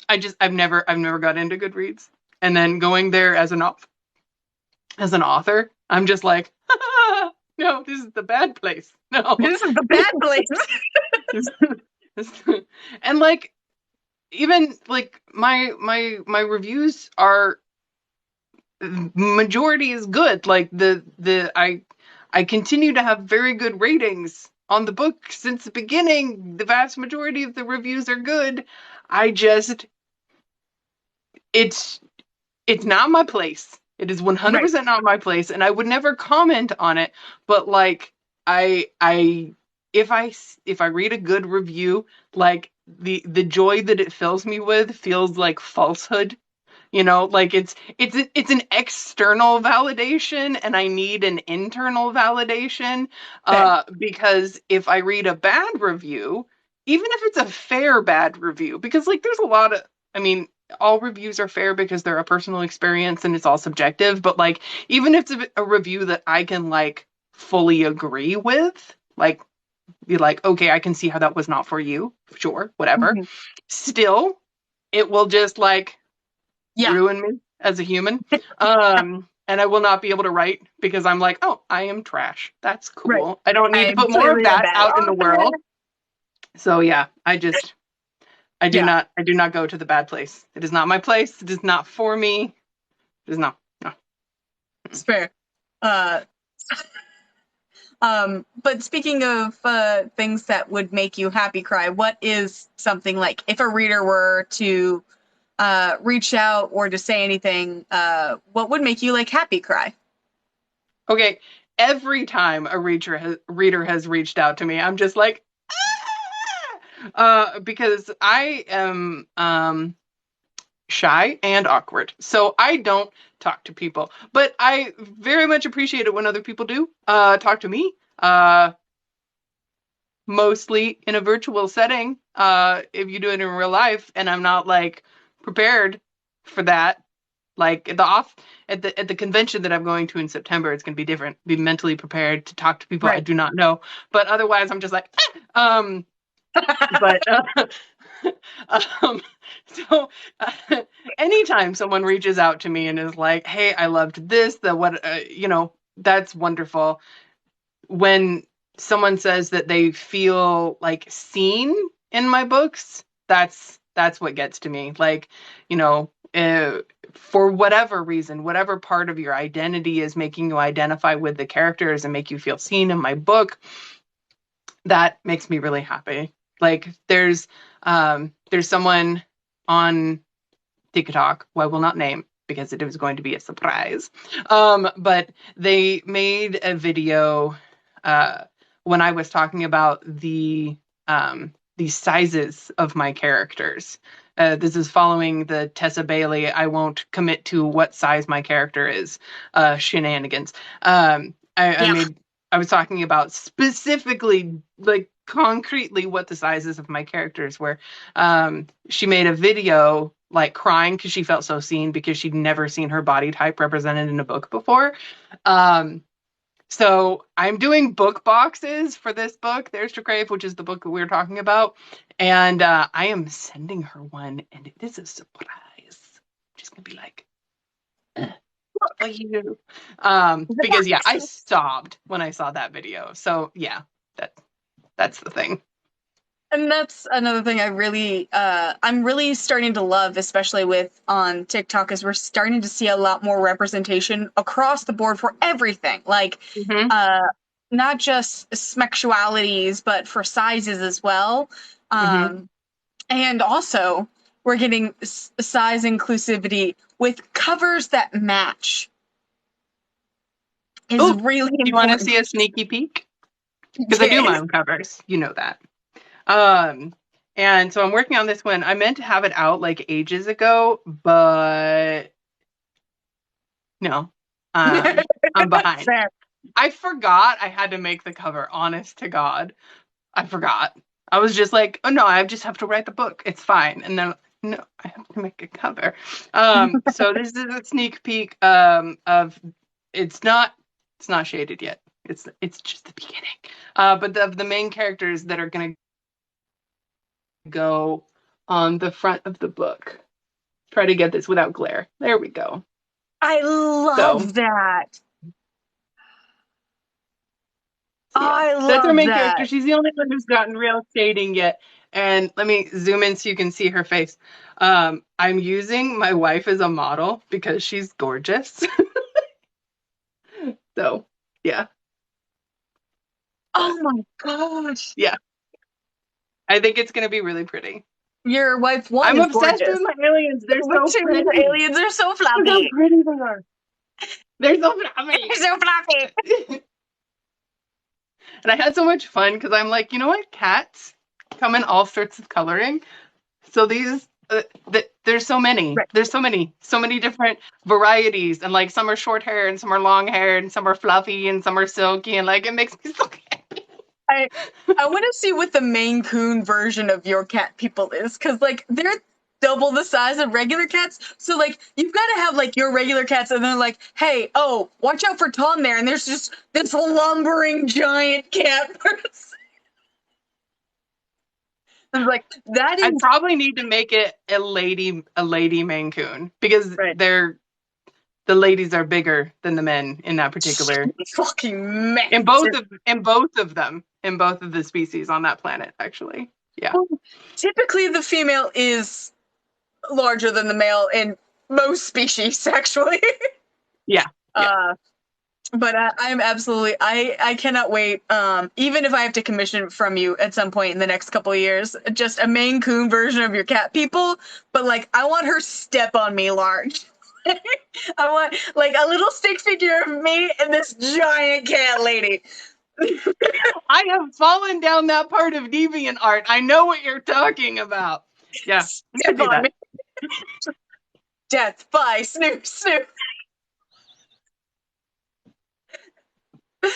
S2: I've never got into Goodreads. And then going there as an author, I'm just like, no, this is the bad place. No.
S3: This is the bad place.
S2: And like even like my reviews are majority is good. Like I continue to have very good ratings on the book since the beginning. The vast majority of the reviews are good. I just it's not my place. It is 100% not my place, and I would never comment on it. But like, if I read a good review, like the joy that it fills me with feels like falsehood. You know, like it's an external validation, and I need an internal validation. Because if I read a bad review, even if it's a fair bad review, because like there's a lot of, I mean, all reviews are fair because they're a personal experience and it's all subjective. But like, even if it's a review that I can like fully agree with, like be like, okay, I can see how that was not for you. Sure, whatever.
S3: Mhm.
S2: Still, it will just like
S3: Yeah.
S2: ruin me as a human. And I will not be able to write because I'm like, oh, I am trash. That's cool.
S3: Right.
S2: I don't need to
S3: I'm
S2: put more of
S3: clearly a
S2: that
S3: bad
S2: out in the
S3: author.
S2: world. So yeah, I do
S3: Yeah.
S2: not go to the bad place. It is not my place. It is not for me. It is not. No.
S3: It's fair. Uh, but speaking of things that would make you happy cry, what is something like if a reader were to reach out or to say anything, what would make you like happy cry?
S2: Okay, every time a reader has reached out to me, I'm just like, because I am shy and awkward, so I don't talk to people. But I very much appreciate it when other people do talk to me. Mostly in a virtual setting. If you do it in real life, and I'm not like prepared for that. Like at the convention that I'm going to in September, it's going to be different. Be mentally prepared to talk to people I
S3: Right.
S2: do not know. But otherwise, I'm just like, but um, so anytime someone reaches out to me and is like, "Hey, I loved this," that's wonderful. When someone says that they feel like seen in my books, that's what gets to me. Like, for whatever reason, whatever part of your identity is making you identify with the characters and make you feel seen in my book, that makes me really happy. Like, there's someone on TikTok, who I will not name because it was going to be a surprise. But they made a video when I was talking about the sizes of my characters. This is following the Tessa Bailey, I won't commit to what size my character is, shenanigans. I was talking about specifically, like, concretely what the sizes of my characters were. She made a video like crying because she felt so seen because she'd never seen her body type represented in a book before. So I'm doing book boxes for this book, There's to Crave, which is the book that we were talking about. And I am sending her one, and it is a surprise. I'm just going to be like, for you. Because, yeah, I sobbed when I saw that video. So, yeah, that's the thing.
S3: And that's another thing I'm really starting to love, especially with on TikTok, is we're starting to see a lot more representation across the board for everything. Like, not just sexualities, but for sizes as well. And also, we're getting size inclusivity with covers that match. Is really important.
S2: You want to see a sneaky peek? Because I do my own covers. You know that. And so I'm working on this one. I meant to have it out like ages ago, but no, I'm behind.
S3: Fair.
S2: I forgot I had to make the cover. Honest to God, I forgot. I was just like, oh no, I just have to write the book. It's fine. And then no, I have to make a cover. So this is a sneak peek of it's not shaded yet. It's just the beginning. But of the main characters that are gonna go on the front of the book. Try to get this without glare. There we go.
S3: I love that.
S2: Yeah.
S3: I love
S2: That's our main
S3: that.
S2: character. She's the only one who's gotten real shading yet. And let me zoom in so you can see her face. I'm using my wife as a model because she's gorgeous. So, yeah.
S3: Oh my gosh.
S2: Yeah. I think it's going to be really pretty.
S3: Your wife
S2: I'm
S3: is
S2: obsessed
S3: gorgeous.
S2: with my aliens. They're so pretty.
S3: The aliens are so floppy.
S2: Look how pretty they are. They're so floppy.
S3: They're so floppy.
S2: And I had so much fun because I'm like, you know what? Cats come in all sorts of coloring. So these, there's so many. Right. There's so many different varieties. And like some are short hair and some are long hair and some are fluffy and some are silky. And like it makes me so happy.
S3: I want to see what the Maine Coon version of your cat people is. Because like they're double the size of regular cats. So like you've got to have like your regular cats and they're like, hey, oh, watch out for Tom there. And there's just this lumbering giant cat person. I was like, that is.
S2: I probably need to make it a lady Maine Coon because the ladies are bigger than the men in that particular.
S3: Fucking mess.
S2: In both of the species on that planet, actually. Yeah.
S3: Well, typically, the female is larger than the male in most species, actually.
S2: Yeah.
S3: But I'm absolutely, I cannot wait. Even if I have to commission from you at some point in the next couple of years, just a Maine Coon version of your cat people. But like, I want her step on me large. I want like a little stick figure of me and this giant cat lady.
S2: I have fallen down that part of DeviantArt. I know what you're talking about. Yeah.
S3: Step on me. Death by Snoop Snoop.
S2: Okay,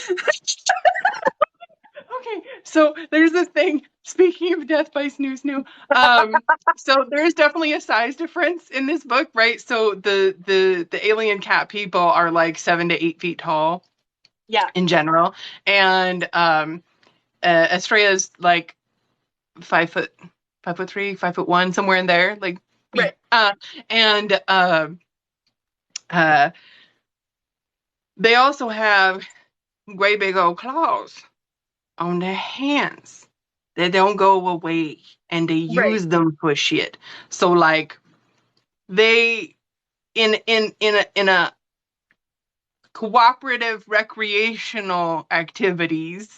S2: so there's this thing. Speaking of death by snoo snoo, so there is definitely a size difference in this book, right? So the alien cat people are like 7 to 8 feet tall
S3: Yeah.
S2: in general, and Estrella's like 5 foot, 5'3", 5'1", somewhere in there, like yeah.
S3: Right.
S2: And uh, they also have great big old claws on their hands. They don't go away, and they
S3: Right.
S2: use them for shit. So like they in a cooperative recreational activities,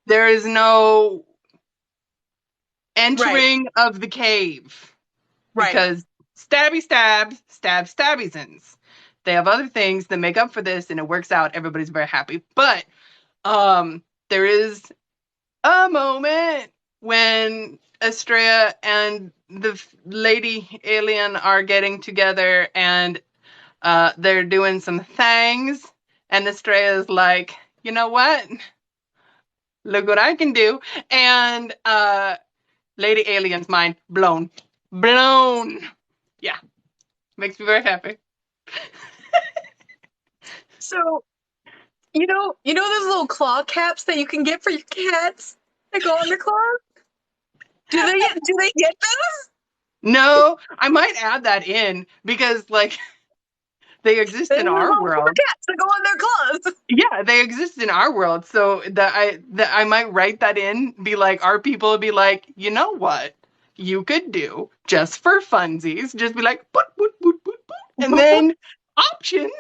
S2: there is no
S3: Right.
S2: entering of the cave
S3: Right.
S2: because stabby stabs, stab stabbiesons. They have other things that make up for this, and it works out. Everybody's very happy. But there is a moment when Estrella and the lady alien are getting together, and they're doing some things, and Estrella's like, you know what? Look what I can do. And Lady Alien's mind blown. Blown. Yeah. Makes me very happy.
S3: So, those little claw caps that you can get for your cats that go on their claws? Do they get those?
S2: No, I might add that in because like they exist
S3: They're
S2: in
S3: little
S2: our
S3: rubber
S2: world.
S3: caps that go on their claws.
S2: Yeah, they exist in our world. So that I might write that in, be like, our people would be like, you know what? You could do just for funsies, just be like, boop, boop, boop, boop, boop, and then options.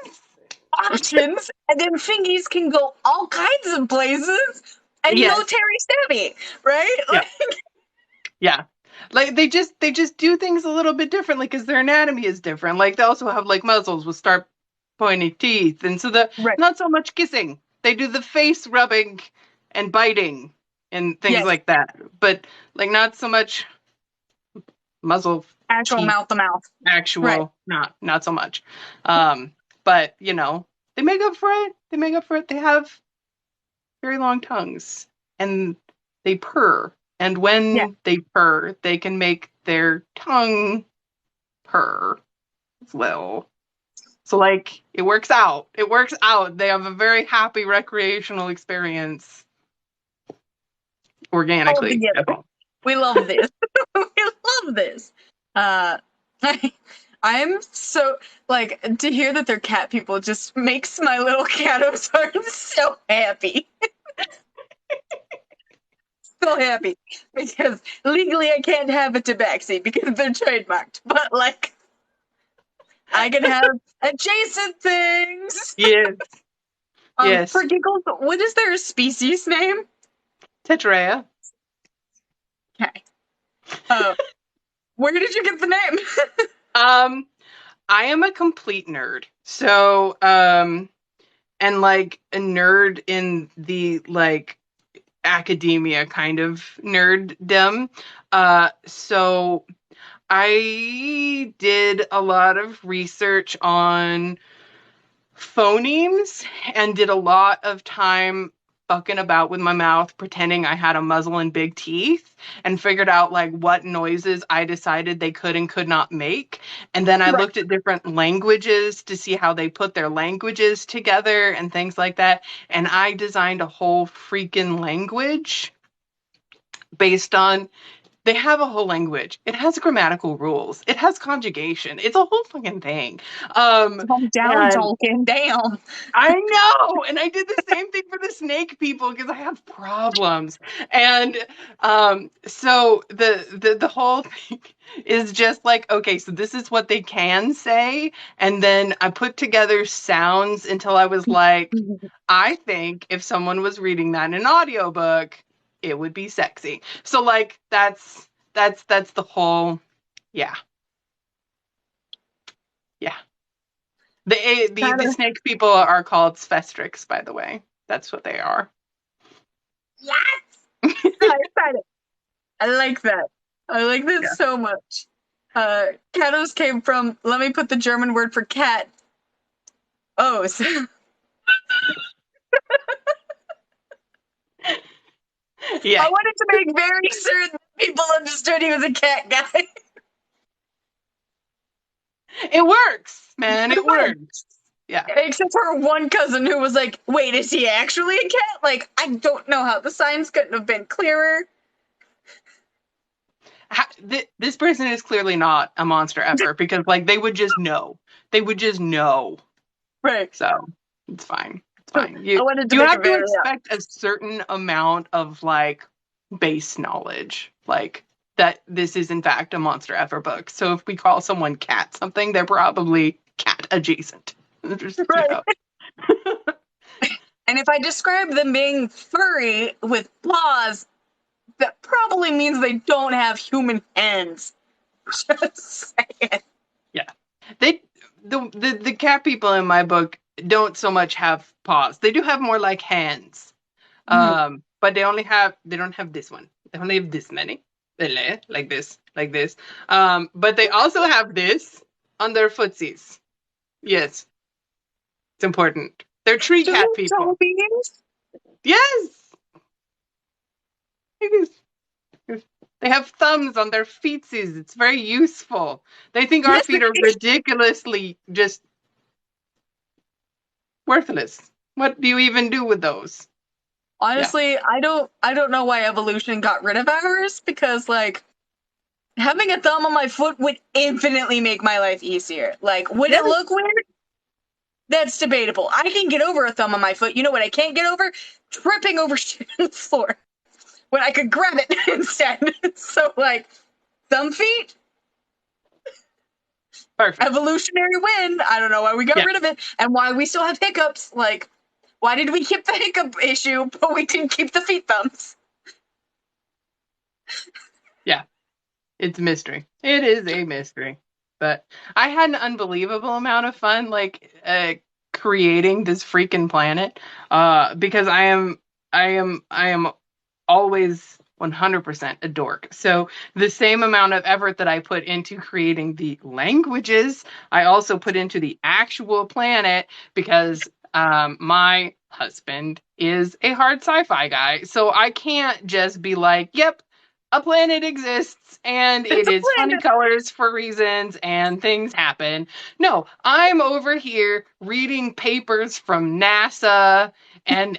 S3: Options, and then fingies can go all kinds of places, and
S2: Yes.
S3: Terry Stabby, right?
S2: Yeah. Yeah. Like they just do things a little bit differently because their anatomy is different. Like they also have like muzzles with sharp pointy teeth, and so the
S3: Right.
S2: not so much kissing. They do the face rubbing and biting and things
S3: Yes.
S2: like that. But like not so much muzzle
S3: Actual
S2: teeth,
S3: mouth to mouth.
S2: actual
S3: Right.
S2: not so much. But they make up for it. They make up for it. They have very long tongues and they purr. And
S3: Yeah.
S2: when they purr, they can make their tongue purr as well. So like it works out. It works out. They have a very happy recreational experience
S3: All
S2: organically
S3: together.
S2: at home.
S3: We love this. We love this. Uh, I'm so like to hear that they're cat people just makes my little catto's heart so happy. So happy because legally I can't have a tabaxi because they're trademarked, but like I can have adjacent things.
S2: Yes. Yes.
S3: For giggles, what is their species name?
S2: Tetraya.
S3: Okay. Where did you get the name?
S2: I am a complete nerd. So, and like a nerd in the like academia kind of nerddom. So I did a lot of research on phonemes and did a lot of time fucking about with my mouth, pretending I had a muzzle and big teeth, and figured out like what noises I decided they could and could not make. And then I
S3: Right.
S2: looked at different languages to see how they put their languages together and things like that. And I designed a whole freaking language based on they have a whole language. It has grammatical rules. It has conjugation. It's a whole fucking thing.
S3: Calm down,
S2: And
S3: Tolkien. Down.
S2: I know, and I did the same thing for the snake people because I have problems. And so the whole thing is just like, okay, so this is what they can say, and then I put together sounds until I was like, I think if someone was reading that in an audiobook, it would be sexy. So like that's the whole yeah. Yeah. The snake people are called Sphestrix, by the way. That's what they are.
S3: Yes! I'm excited. I like that. I like that so much. Cattos came from, let me put the German word for cat.
S2: Yeah,
S3: I wanted to make very certain that people understood he was a cat guy.
S2: it works, man. It
S3: Right.
S2: works. Yeah.
S3: Except for one cousin who was like, wait, is he actually a cat? Like, I don't know how the signs couldn't have been clearer.
S2: This person is clearly not a monster effer because, like, they would just know. They would just know.
S3: Right.
S2: So it's fine. It's
S3: I
S2: fine. You
S3: wanted to
S2: you
S3: make
S2: have
S3: it
S2: to
S3: very
S2: expect a certain amount of like base knowledge, like that this is in fact a monster effer book. So if we call someone cat something, they're probably cat adjacent. Just, you
S3: right.
S2: know.
S3: And if I describe them being furry with paws, that probably means they don't have human hands. Just saying.
S2: Yeah. They the cat people in my book don't so much have paws. They do have more like hands. But they don't have this one. They only have this many. Like this, like this. But they also have this on their footsies. Yes, it's important. They're tree
S3: Do
S2: cat people.
S3: Tobies?
S2: Yes. Yes. They have thumbs on their feetsies. It's very useful. They think our
S3: Yes,
S2: feet are ridiculously just worthless. What do you even do with those?
S3: honestly, I don't know why evolution got rid of ours, because like having a thumb on my foot would infinitely make my life easier. Like, would it
S2: Yes.
S3: look weird? That's debatable. I can get over a thumb on my foot. You know what I can't get over? Tripping over shit on the floor. When I could grab it instead. So like, thumb feet,
S2: Perfect.
S3: evolutionary win. I don't know why we got
S2: Yeah.
S3: rid of it and why we still have hiccups. Like, why did we keep the hiccup issue, but we didn't keep the feet thumbs?
S2: Yeah. It's a mystery. It is a mystery. But I had an unbelievable amount of fun, like creating this freaking planet. Because I am always 100% a dork. So the same amount of effort that I put into creating the languages, I also put into the actual planet because my husband is a hard sci-fi guy. So I can't just be like, yep, a planet exists and
S3: It's
S2: it
S3: a
S2: is funny
S3: planet.
S2: colors for reasons and things happen. No, I'm over here reading papers from NASA and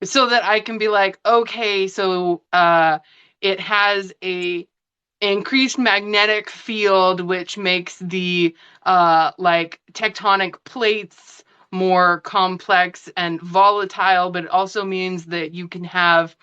S2: so that I can be like, okay, so it has a increased magnetic field, which makes the like tectonic plates more complex and volatile, but it also means that you can have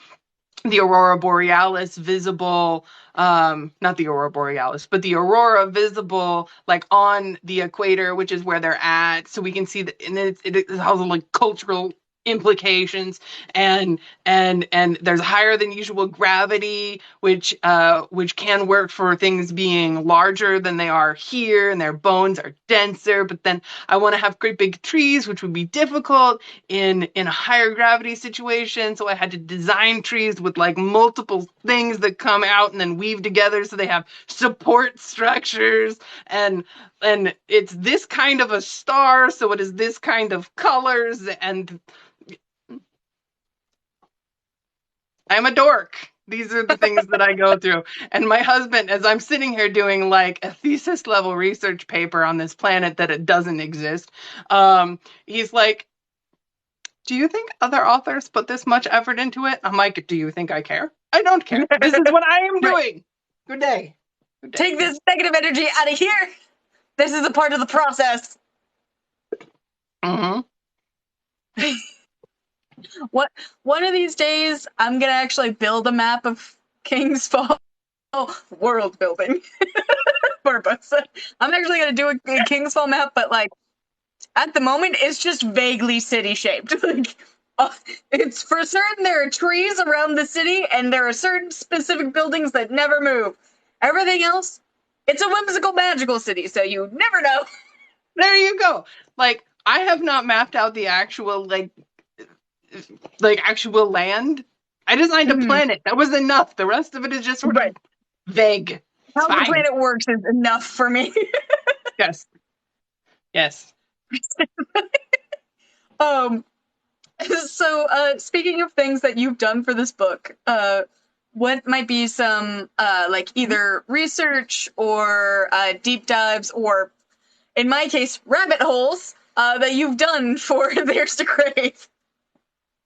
S2: the aurora borealis visible, not the aurora borealis, but the aurora visible like on the equator, which is where they're at, so we can see that. And it has like cultural implications, and there's higher than usual gravity, which can work for things being larger than they are here, and their bones are denser. But then I want to have great big trees, which would be difficult in a higher gravity situation. So I had to design trees with like multiple things that come out and then weave together so they have support structures. And it's this kind of a star, so it is this kind of colors. And I'm a dork. These are the things that I go through. And my husband, as I'm sitting here doing like a thesis level research paper on this planet that it doesn't exist, he's like, do you think other authors put this much effort into it? I'm like, do you think I care? I don't care. This is what I am doing. Good day. Good day.
S3: Take this negative energy out of here. This is a part of the process.
S2: Mm-hmm.
S3: One of these days, I'm gonna actually build a map of King's Fall. World building purpose. I'm actually gonna do a King's Fall map, but like at the moment, it's just vaguely city shaped. Like, it's for certain there are trees around the city, and there are certain specific buildings that never move. Everything else, it's a whimsical, magical city, so you never know.
S2: There you go. Like, I have not mapped out the actual like actual land. I designed a planet. That was enough. The rest of it is just sort of
S3: Right.
S2: vague. It's
S3: How the
S2: fine.
S3: planet works is enough for me.
S2: Yes. Yes.
S3: Um, So, speaking of things that you've done for this book, what might be some, like, either research or deep dives, or, in my case, rabbit holes, that you've done for There's to Crave?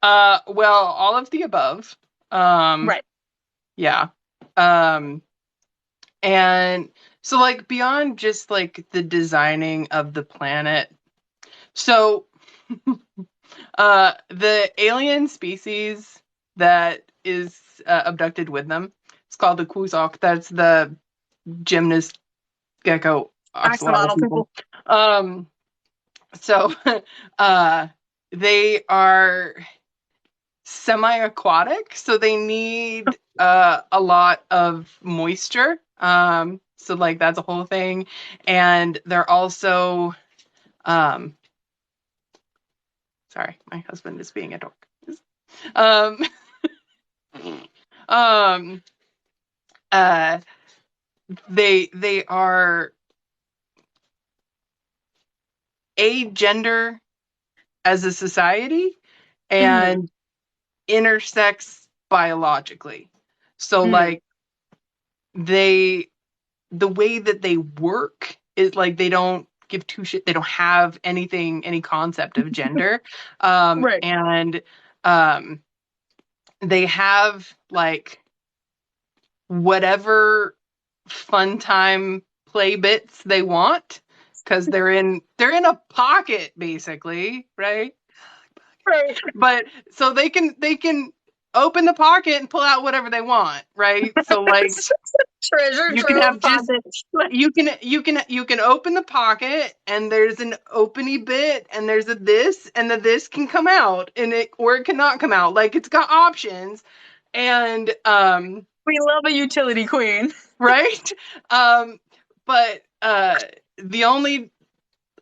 S2: Well, all of the above.
S3: Right.
S2: Yeah. And so like beyond just like the designing of the planet. So the alien species that is abducted with them, it's called the Kuzak. That's the gymnast gecko axolotl
S3: Axolotl
S2: people.
S3: people.
S2: So they are semi-aquatic, so they need a lot of moisture. So like that's a whole thing, and they're also um, sorry, my husband is being a dork. Um, um, uh, they are agender as a society and intersex biologically. So like they the way that they work is like they don't give two shit. They don't have any concept of gender.
S3: Right.
S2: And they have like whatever fun time play bits they want because they're in a pocket basically, right?
S3: Right.
S2: But so they can open the pocket and pull out whatever they want, right? So like
S3: Treasure
S2: you can
S3: trove
S2: have just
S3: pocket.
S2: you can open the pocket and there's an openy bit and there's a this and the this can come out and it or it cannot come out. Like it's got options and
S3: We love a utility queen.
S2: right? But the only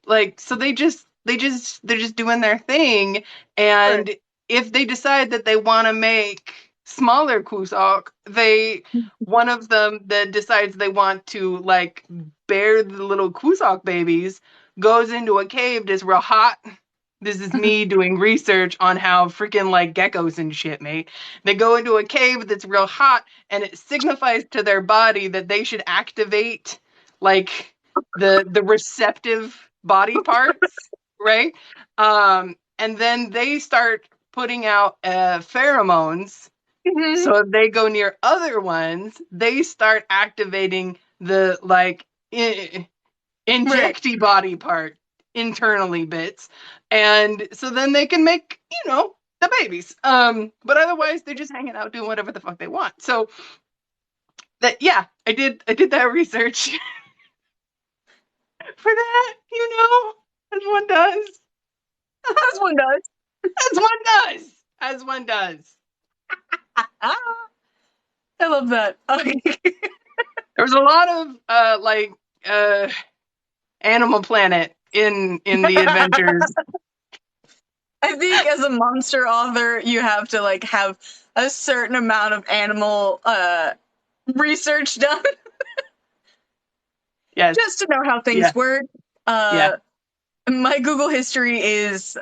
S2: like so they're just doing their thing and
S3: Right.
S2: if they decide that they want to make smaller Kusok, one of them that decides they want to like bear the little Kusok babies goes into a cave that's real hot. This is me doing research on how freaking like geckos and shit, mate. They go into a cave that's real hot and it signifies to their body that they should activate like the receptive body parts, right? And then they start putting out pheromones. So if they go near other ones, they start activating the like injecty body part internally bits, and so then they can make the babies. But otherwise they're just hanging out doing whatever the fuck they want. So that I did that research for that, as one does.
S3: As one does.
S2: As one does. As one does.
S3: I love that.
S2: There was a lot of Animal Planet in the adventures.
S3: I think as a monster author, you have to like have a certain amount of animal research done.
S2: Yes.
S3: Just to know how things work.
S2: Yeah.
S3: My Google history is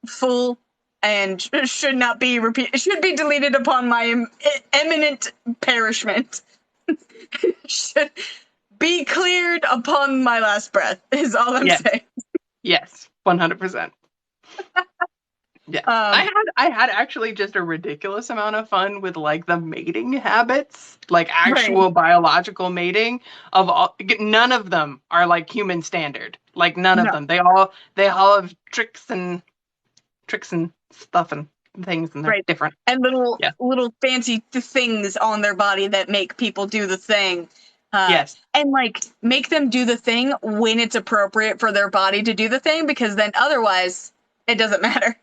S3: full and should not be repeated. Should be deleted upon my imminent perishment. Should be cleared upon my last breath. Is all I'm saying.
S2: Yes, 100%. Yeah, I had actually just a ridiculous amount of fun with like the mating habits, like actual biological mating of all. None of them are like human standard. Like none of them. They all have tricks and stuff and things, and they're different.
S3: And little fancy things on their body that make people do the thing.
S2: Yes.
S3: And like make them do the thing when it's appropriate for their body to do the thing, because then otherwise it doesn't matter.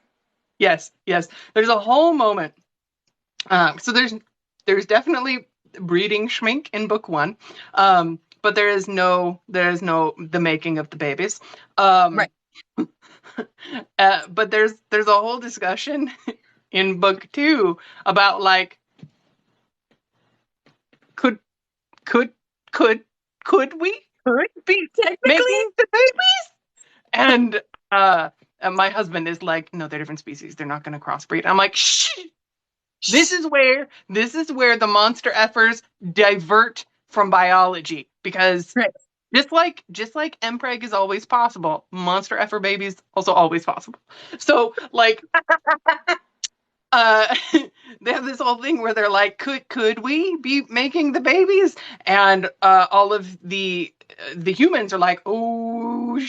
S2: Yes. There's a whole moment. So there's definitely breeding schmink in book 1, but there is no the making of the babies. But there's a whole discussion in book 2 about like could we
S3: be technically
S2: making the babies? And my husband is like, no, they're different species. They're not going to crossbreed. I'm like, shh. This is where the monster effers divert from biology, because
S3: Right.
S2: just like mpreg is always possible, monster effer baby is also always possible. So like uh they have this whole thing where they're like, could we be making the babies? And all of the humans are like, oh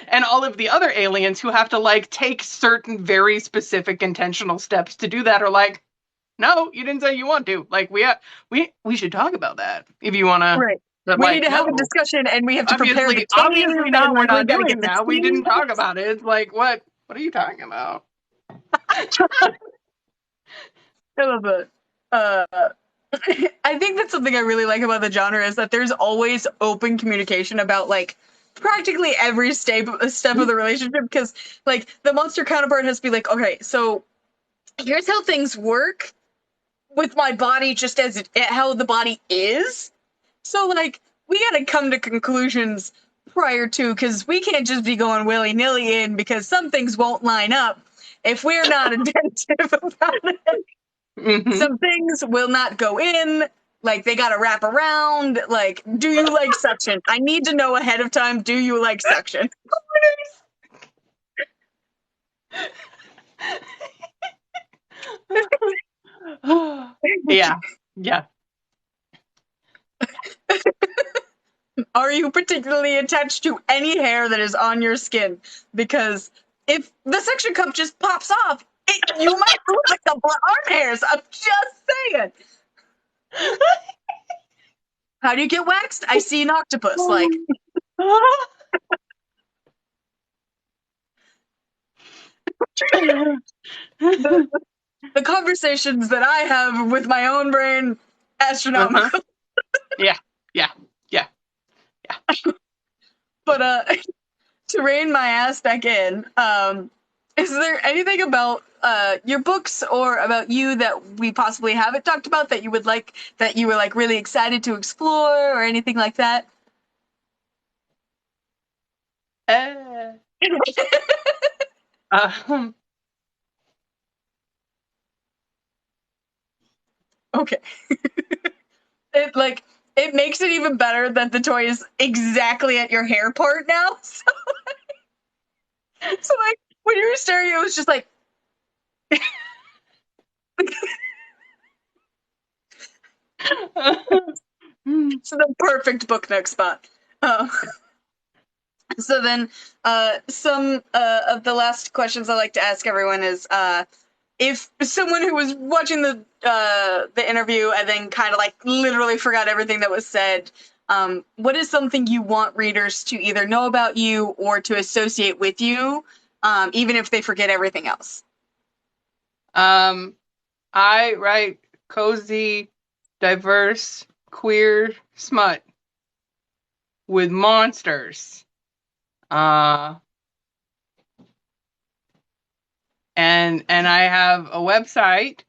S2: and all of the other aliens who have to like take certain very specific intentional steps to do that are like, no, you didn't say you want to. Like we should talk about that if you want to.
S3: Right.
S2: But
S3: We need
S2: like,
S3: to have a
S2: no,
S3: discussion, and we have to prepare the
S2: obviously
S3: tape, and
S2: not. We're
S3: like we
S2: not
S3: gotta
S2: doing
S3: get the
S2: that. We didn't talk
S3: seeds.
S2: about it. It's like, what are you talking about?
S3: I love it. I think that's something I really like about the genre is that there's always open communication about like practically every step of the relationship, because like the monster counterpart has to be like, okay, so here's how things work with my body, just as how the body is. So like we gotta come to conclusions prior to, because we can't just be going willy nilly in, because some things won't line up if we're not attentive about it.
S2: Mm-hmm.
S3: Some things will not go in. Like they gotta wrap around. Like, do you like suction? I need to know ahead of time. Do you like suction?
S2: Yeah, yeah.
S3: Are you particularly attached to any hair that is on your skin? Because if the suction cup just pops off, you might lose a couple of arm hairs. I'm just saying. How do you get waxed? I see an octopus. Like, the, the conversations that I have with my own brain, astronomical.
S2: Yeah, yeah, yeah, yeah.
S3: But to rein my ass back in, is there anything about your books or about you that we possibly haven't talked about that you would like, that you were like really excited to explore, or anything like that?
S2: Um,
S3: Okay. It like it makes it even better that the toy is exactly at your hair part now. So like when you were staring, it was just like it's the perfect book nook spot. Uh, so then, some of the last questions I like to ask everyone is, if someone who was watching the interview and then kind of like literally forgot everything that was said, what is something you want readers to either know about you or to associate with you, even if they forget everything else?
S2: I write cozy, diverse, queer smut with monsters. And I have a website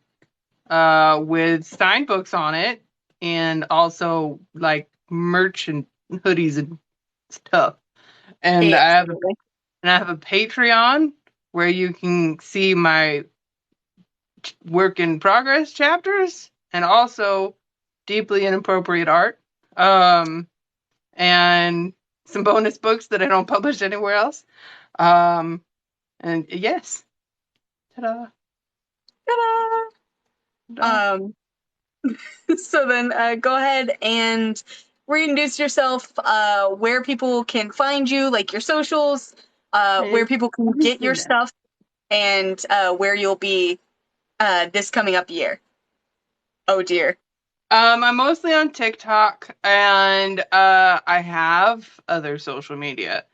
S2: with signed books on it, and also like merch and hoodies and stuff. And I have a Patreon where you can see my work in progress chapters, and also deeply inappropriate art. And some bonus books that I don't publish anywhere else. And yes. Ta-da.
S3: Ta-da! So then, go ahead and reintroduce yourself, where people can find you, like your socials, where people can get your stuff, and where you'll be this coming up year. Oh dear.
S2: I'm mostly on TikTok, and I have other social media.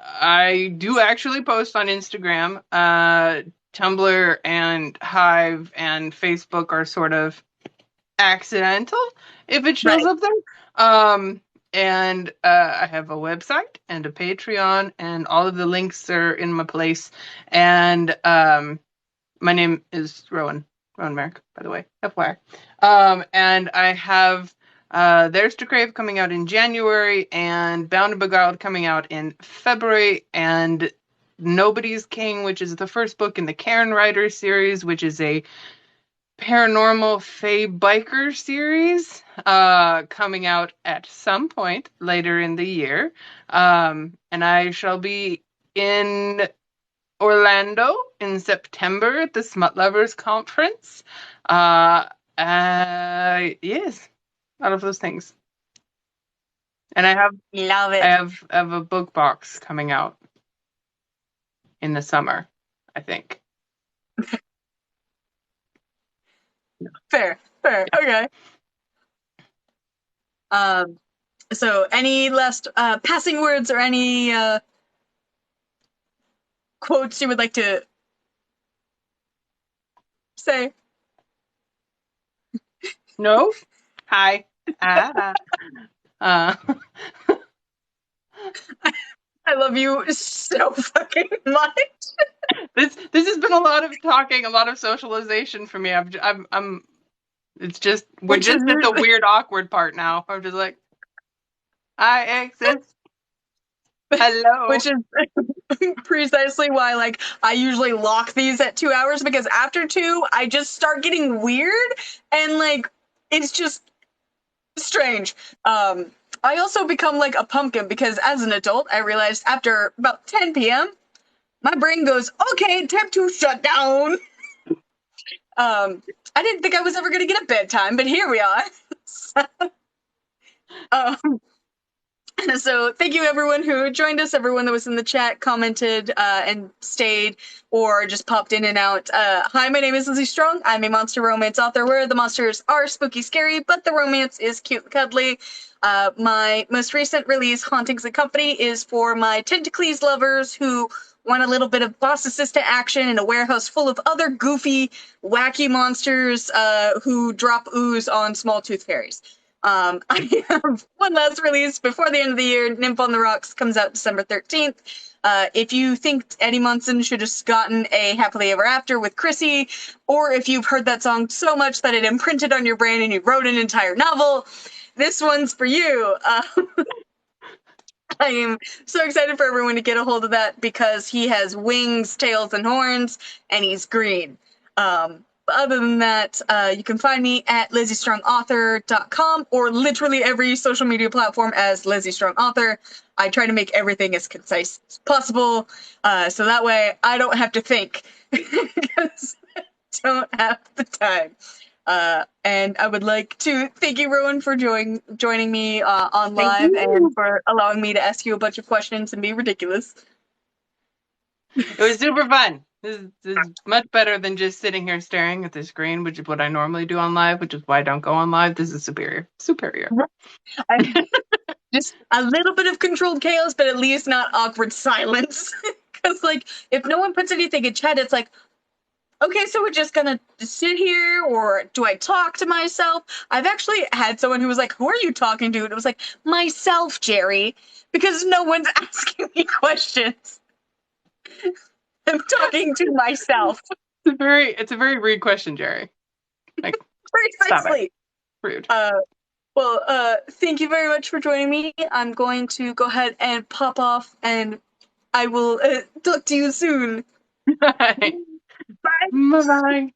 S2: I do actually post on Instagram. Tumblr and Hive and Facebook are sort of accidental if it shows up there. And I have a website and a Patreon, and all of the links are in my place. And my name is Rowan Merrick, by the way, FYI. And I have There's to Crave coming out in January, and Bound and Beguiled coming out in February, and Nobody's King, which is the first book in the Karen Rider series, which is a paranormal fae biker series, coming out at some point later in the year. And I shall be in Orlando in September at the Smut Lovers Conference. Yes, all of those things. And I
S3: Love it.
S2: have a book box coming out in the summer, I think.
S3: Fair. Okay. So any last passing words or any quotes you would like to say?
S2: No? Hi. Ah.
S3: I love you so fucking much.
S2: This has been a lot of talking, a lot of socialization for me. I'm it's just we're
S3: Which
S2: just
S3: is
S2: at the
S3: really-
S2: weird awkward part now. I'm just like, I exist. Hello.
S3: Which is precisely why, like, I usually lock these at 2 hours, because after 2, I just start getting weird and, like, it's just strange. I also become like a pumpkin because as an adult, I realized after about 10 p.m., my brain goes, okay, time to shut down. I didn't think I was ever going to get a bedtime, but here we are. So thank you everyone who joined us, everyone that was in the chat, commented, and stayed, or just popped in and out. Hi, my name is Lizzie Strong. I'm a monster romance author where the monsters are spooky scary, but the romance is cute and cuddly. My most recent release, Hauntings and Company, is for my Tentacles lovers who want a little bit of boss assistant action in a warehouse full of other goofy, wacky monsters who drop ooze on small tooth fairies. I have one last release before the end of the year. Nymph on the Rocks comes out December 13th. If you think Eddie Munson should have gotten a Happily Ever After with Chrissy, or if you've heard that song so much that it imprinted on your brain and you wrote an entire novel, this one's for you. I am so excited for everyone to get a hold of that because he has wings, tails, and horns, and he's green. Other than that, you can find me at LizzieStrongAuthor.com or literally every social media platform as Lizzie Strong Author. I try to make everything as concise as possible, so that way I don't have to think because I don't have the time. And I would like to thank you, Rowan, for joining me on live and for allowing me to ask you a bunch of questions and be ridiculous.
S2: It was super fun. This is much better than just sitting here staring at the screen, which is what I normally do on live, which is why I don't go on live. This is superior.
S3: Just a little bit of controlled chaos, but at least not awkward silence. Because, like, if no one puts anything in chat, it's like, okay, so we're just gonna sit here, or do I talk to myself? I've actually had someone who was like, who are you talking to? And it was like, myself, Jerry, because no one's asking me questions. I'm talking to myself.
S2: It's a very rude question, Jerry. Like,
S3: precisely.
S2: Rude.
S3: Well, thank you very much for joining me. I'm going to go ahead and pop off, and I will talk to you soon.
S2: Bye. Bye. Bye.